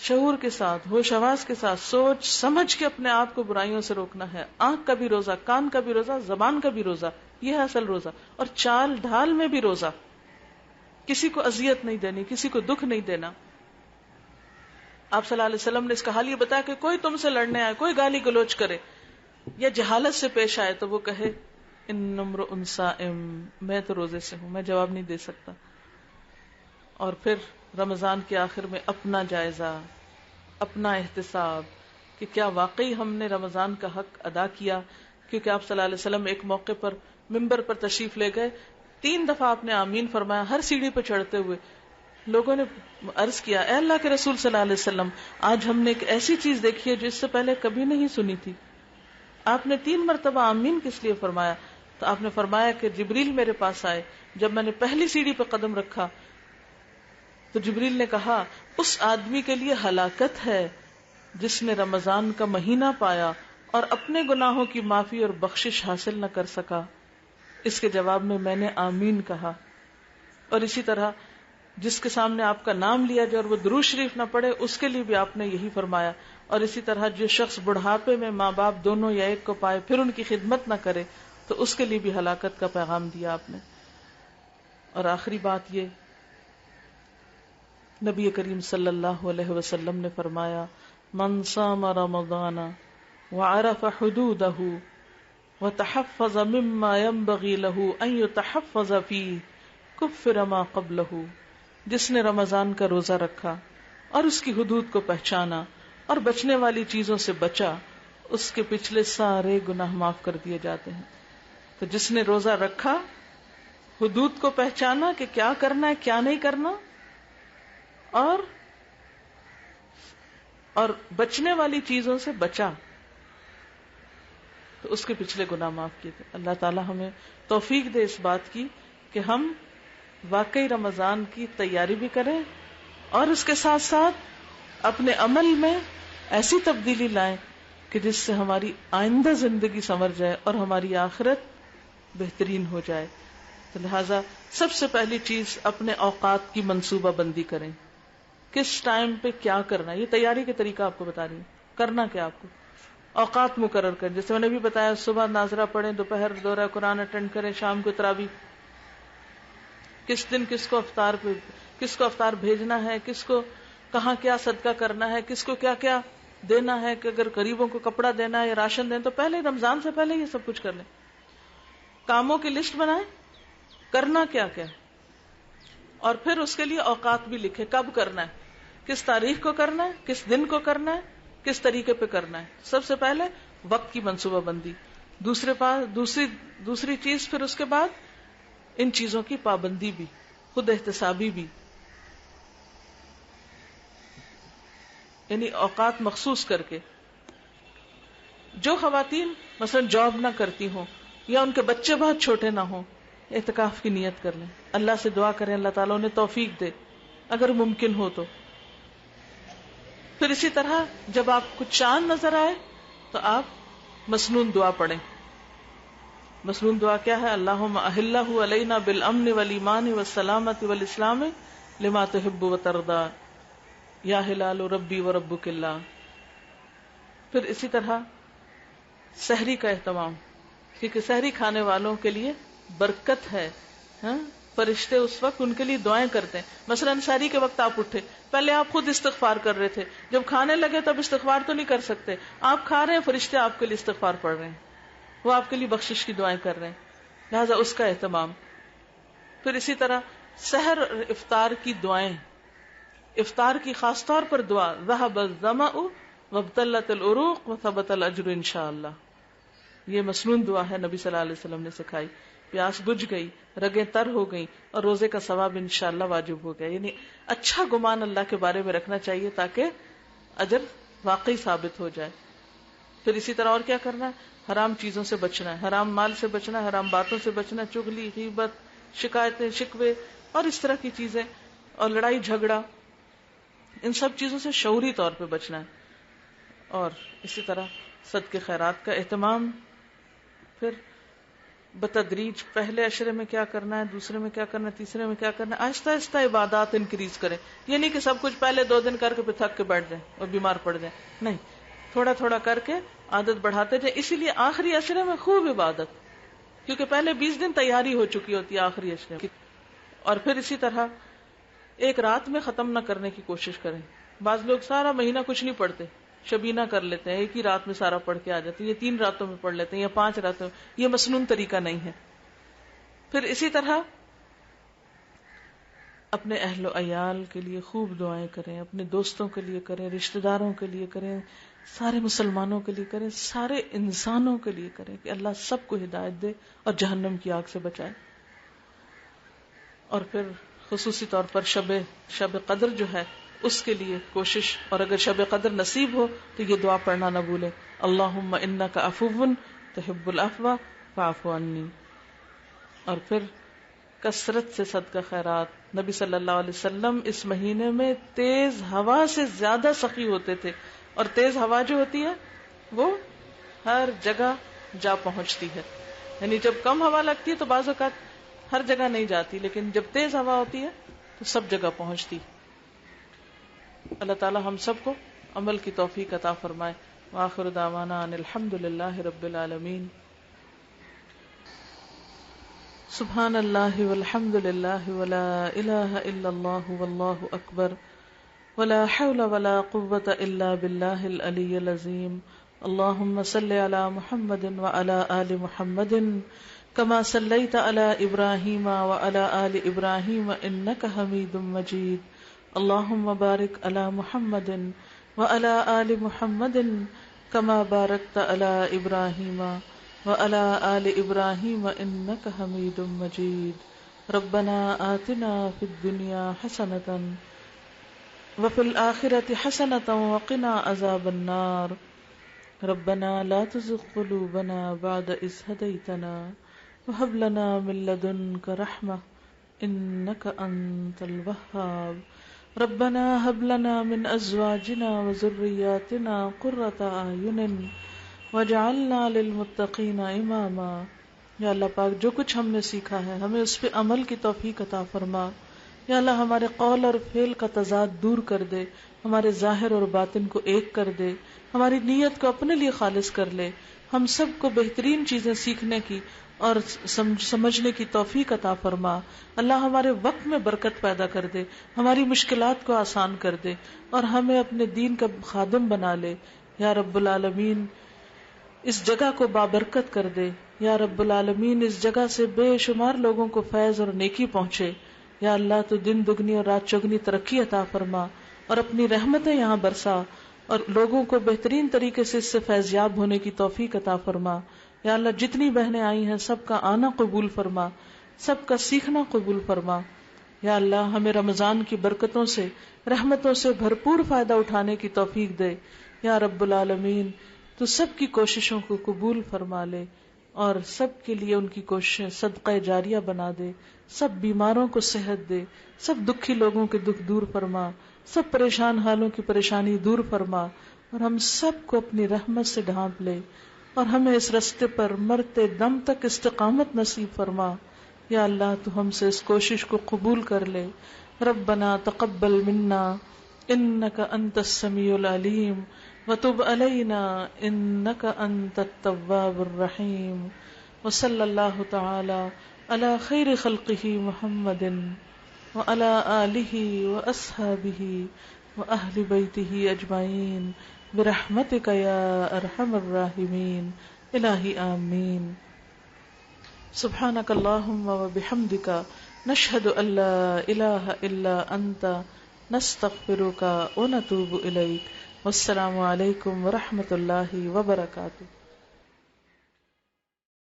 شعور کے ساتھ، ہوش حواس کے ساتھ سوچ سمجھ کے اپنے آپ کو برائیوں سے روکنا ہے. آنکھ کا بھی روزہ، کان کا بھی روزہ، زبان کا بھی روزہ، یہ ہے اصل روزہ. اور چال ڈھال میں بھی روزہ، کسی کو اذیت نہیں دینی، کسی کو دکھ نہیں دینا. آپ صلی اللہ علیہ وسلم نے اس کا حال یہ بتایا کہ کوئی تم سے لڑنے آئے، کوئی گالی گلوچ کرے یا جہالت سے پیش آئے تو وہ کہے ان امرؤ صائم، میں تو روزے سے ہوں، میں جواب نہیں دے سکتا. اور پھر رمضان کے آخر میں اپنا جائزہ، اپنا احتساب کہ کیا واقعی ہم نے رمضان کا حق ادا کیا. کیونکہ آپ صلی اللہ علیہ وسلم ایک موقع پر ممبر پر تشریف لے گئے، 3 دفعہ آپ نے آمین فرمایا ہر سیڑھی پہ چڑھتے ہوئے. لوگوں نے عرض کیا اے اللہ کے رسول صلی اللہ علیہ وسلم، آج ہم نے ایک ایسی چیز دیکھی ہے جو اس سے پہلے کبھی نہیں سنی تھی. آپ نے 3 مرتبہ آمین کس لیے فرمایا؟ تو آپ نے فرمایا کہ جبریل میرے پاس آئے، جب میں نے پہلی سیڑھی پہ قدم رکھا تو جبریل نے کہا اس آدمی کے لیے ہلاکت ہے جس نے رمضان کا مہینہ پایا اور اپنے گناہوں کی معافی اور بخشش حاصل نہ کر سکا. اس کے جواب میں نے آمین کہا. اور اسی طرح جس کے سامنے آپ کا نام لیا جائے اور وہ درود شریف نہ پڑھے اس کے لیے بھی آپ نے یہی فرمایا. اور اسی طرح جو شخص بڑھاپے میں ماں باپ دونوں یا ایک کو پائے پھر ان کی خدمت نہ کرے تو اس کے لیے بھی ہلاکت کا پیغام دیا آپ نے. اور آخری بات یہ، نبی کریم صلی اللہ علیہ وسلم نے فرمایا من صام رمضان وعرف حدودہ وتحفظ مما ينبغي له ان يتحفظ فيه كفر ما قبله. جس نے رمضان کا روزہ رکھا اور اس کی حدود کو پہچانا اور بچنے والی چیزوں سے بچا، اس کے پچھلے سارے گناہ معاف کر دیے جاتے ہیں. تو جس نے روزہ رکھا، حدود کو پہچانا کہ کیا کرنا ہے کیا نہیں کرنا، اور بچنے والی چیزوں سے بچا، تو اس کے پچھلے گناہ معاف کیے تھے. اللہ تعالی ہمیں توفیق دے اس بات کی کہ ہم واقعی رمضان کی تیاری بھی کریں اور اس کے ساتھ ساتھ اپنے عمل میں ایسی تبدیلی لائیں کہ جس سے ہماری آئندہ زندگی سنور جائے اور ہماری آخرت بہترین ہو جائے. تو لہٰذا سب سے پہلی چیز اپنے اوقات کی منصوبہ بندی کریں. کس ٹائم پہ کیا کرنا ہے، یہ تیاری کے طریقہ آپ کو بتا رہی ہوں. کرنا کیا آپ کو، اوقات مقرر کریں. جیسے میں نے بھی بتایا صبح ناظرہ پڑھیں، دوپہر دورہ قرآن اٹینڈ کریں، شام کو تراویح. کس دن کس کو افطار بھیجنا ہے، کس کو کہاں کیا صدقہ کرنا ہے، کس کو کیا کیا دینا ہے، کہ اگر غریبوں کو کپڑا دینا ہے یا راشن دینا تو پہلے رمضان سے پہلے یہ سب کچھ کر لیں. کاموں کی لسٹ بنائیں، کرنا کیا کیا، اور پھر اس کے لیے اوقات بھی لکھیں، کب کرنا ہے، کس تاریخ کو کرنا ہے، کس دن کو کرنا ہے، کس طریقے پہ کرنا ہے. سب سے پہلے وقت کی منصوبہ بندی. دوسری چیز پھر اس کے بعد ان چیزوں کی پابندی بھی، خود احتسابی بھی، یعنی اوقات مخصوص کر کے. جو خواتین مثلا جاب نہ کرتی ہوں یا ان کے بچے بہت چھوٹے نہ ہوں، اعتکاف کی نیت کر لیں، اللہ سے دعا کریں اللہ تعالیٰ انہیں توفیق دے اگر ممکن ہو تو. پھر اسی طرح جب آپ کو چاند نظر آئے تو آپ مسنون دعا پڑھیں. مسنون دعا کیا ہے؟ اللہم اہلہ علینا بالامن والایمان والسلامت والاسلام لما تحب وترضى یا ہلال ربی و ربک اللہ. پھر اسی طرح سحری کا اہتمام، کیونکہ سحری کھانے والوں کے لیے برکت ہے. فرشتے اس وقت ان کے لیے دعائیں کرتے ہیں. مثلا سحری کے وقت آپ اٹھے, پہلے آپ خود استغفار کر رہے تھے, جب کھانے لگے تب استغفار تو نہیں کر سکتے, آپ کھا رہے ہیں, فرشتے آپ کے لیے استغفار پڑھ رہے ہیں, وہ آپ کے لیے بخشش کی دعائیں کر رہے ہیں, لہذا اس کا اہتمام. پھر اسی طرح سحر اور افطار کی دعائیں, افطار کی خاص طور پر دعا ذهب الظمأ وابتلت العروق وثبت الاجر انشاءاللہ, یہ مسنون دعا ہے, نبی صلی اللہ علیہ وسلم نے سکھائی. پیاس بجھ گئی, رگیں تر ہو گئیں, اور روزے کا ثواب انشاءاللہ واجب ہو گیا. یعنی اچھا گمان اللہ کے بارے میں رکھنا چاہیے تاکہ اجر واقعی ثابت ہو جائے. پھر اسی طرح اور کیا کرنا ہے, حرام چیزوں سے بچنا ہے, حرام مال سے بچنا ہے, حرام باتوں سے بچنا, چغلی, غیبت, شکایتیں, شکوے اور اس طرح کی چیزیں, اور لڑائی جھگڑا, ان سب چیزوں سے شعوری طور پہ بچنا ہے. اور اسی طرح صدقے خیرات کا اہتمام. پھر بتدریج پہلے عشرے میں کیا کرنا ہے, دوسرے میں کیا کرنا ہے, تیسرے میں کیا کرنا ہے, آہستہ آہستہ عبادات انکریز کریں. یہ نہیں کہ سب کچھ پہلے 2 دن کر کے پھر تھک کے بیٹھ جائیں اور بیمار پڑ جائیں, نہیں, تھوڑا تھوڑا کر کے عادت بڑھاتے جائیں. اسی لیے آخری عشرے میں خوب عبادت, کیونکہ پہلے 20 دن تیاری ہو چکی ہوتی ہے آخری عشرے کی. اور پھر اسی طرح ایک رات میں ختم نہ کرنے کی کوشش کریں. بعض لوگ سارا مہینہ کچھ نہیں پڑھتے, شبینہ کر لیتے ہیں, ایک ہی رات میں سارا پڑھ کے آ جاتے ہیں, یہ 3 راتوں میں پڑھ لیتے ہیں یا 5 راتوں میں. یہ مسنون طریقہ نہیں ہے. پھر اسی طرح اپنے اہل و عیال کے لیے خوب دعائیں کریں, اپنے دوستوں کے لیے کریں, رشتہ داروں کے لیے کریں, سارے مسلمانوں کے لیے کریں, سارے انسانوں کے لیے کریں کہ اللہ سب کو ہدایت دے اور جہنم کی آگ سے بچائے. اور پھر خصوصی طور پر شب قدر جو ہے اس کے لیے کوشش, اور اگر شب قدر نصیب ہو تو یہ دعا پڑھنا نہ بھولیں, اللہم انک عفو تحب العفو فاعف عنی. اور پھر کثرت سے صدقہ خیرات. نبی صلی اللہ علیہ وسلم اس مہینے میں تیز ہوا سے زیادہ سخی ہوتے تھے, اور تیز ہوا جو ہوتی ہے وہ ہر جگہ جا پہنچتی ہے. یعنی جب کم ہوا لگتی ہے تو بعض اوقات ہر جگہ نہیں جاتی, لیکن جب تیز ہوا ہوتی ہے تو سب جگہ پہنچتی. اللہ تعالی ہم سب کو عمل کی توفیق عطا فرمائے. وآخر دعوانا ان الحمد للہ رب العالمین. سبحان اللہ والحمد للہ ولا الہ الا اللہ واللہ اکبر ولا حول ولا قوة الا باللہ العلی العظیم. اللہم صل علی محمد وعلی آل محمد كما صليت على إبراهيم وعلى آل إبراهيم إنك حميد مجيد. اللهم بارك على محمد وعلى آل محمد كما باركت على إبراهيم وعلى آل إبراهيم إنك حميد مجيد. ربنا آتنا في الدنيا حسنة وفي الآخرة حسنة وقنا عذاب النار. ربنا لا تزغ قلوبنا بعد إذ هديتنا وهب لنا من لدنك رحمة إنك أنت الوهاب. ربنا هب لنا من أزواجنا وذرياتنا قرة أعين واجعلنا للمتقين إماما. یا اللہ پاک جو کچھ ہم نے سیکھا ہے ہمیں اس پہ عمل کی توفیق عطا فرما. یا اللہ ہمارے قول اور فعل کا تضاد دور کر دے, ہمارے ظاہر اور باطن کو ایک کر دے, ہماری نیت کو اپنے لیے خالص کر لے. ہم سب کو بہترین چیزیں سیکھنے کی اور سمجھنے کی توفیق عطا فرما. اللہ ہمارے وقت میں برکت پیدا کر دے, ہماری مشکلات کو آسان کر دے, اور ہمیں اپنے دین کا خادم بنا لے. یا رب العالمین اس جگہ کو بابرکت کر دے. یا رب العالمین اس جگہ سے بے شمار لوگوں کو فیض اور نیکی پہنچے. یا اللہ تو دن دگنی اور رات چگنی ترقی عطا فرما, اور اپنی رحمتیں یہاں برسا, اور لوگوں کو بہترین طریقے سے اس سے فیضیاب ہونے کی توفیق عطا فرما. یا اللہ جتنی بہنیں آئی ہیں سب کا آنا قبول فرما, سب کا سیکھنا قبول فرما. یا اللہ ہمیں رمضان کی برکتوں سے رحمتوں سے بھرپور فائدہ اٹھانے کی توفیق دے. یا رب العالمین تو سب کی کوششوں کو قبول فرما لے, اور سب کے لیے ان کی کوششیں صدقہ جاریہ بنا دے. سب بیماروں کو صحت دے, سب دکھی لوگوں کے دکھ دور فرما, سب پریشان حالوں کی پریشانی دور فرما, اور ہم سب کو اپنی رحمت سے ڈھانپ لے, اور ہمیں اس رستے پر مرتے دم تک استقامت نصیب فرما. یا اللہ تو ہم سے اس کوشش کو قبول کر لے. ربنا تقبل منا انک انت السمیع العلیم وتب علینا انک انت التواب الرحیم. وصلی اللہ تعالی على خير خلقه محمد وعلى آله وأصحابه وأهل بيته أجمعين برحمتك يا أرحم الراحمين إلهي آمين. سبحانك اللهم وبحمدك نشهد أن لا إله إلا أنت نستغفرك ونتوب إليك. والسلام علیکم ورحمۃ اللہ وبرکاتہ.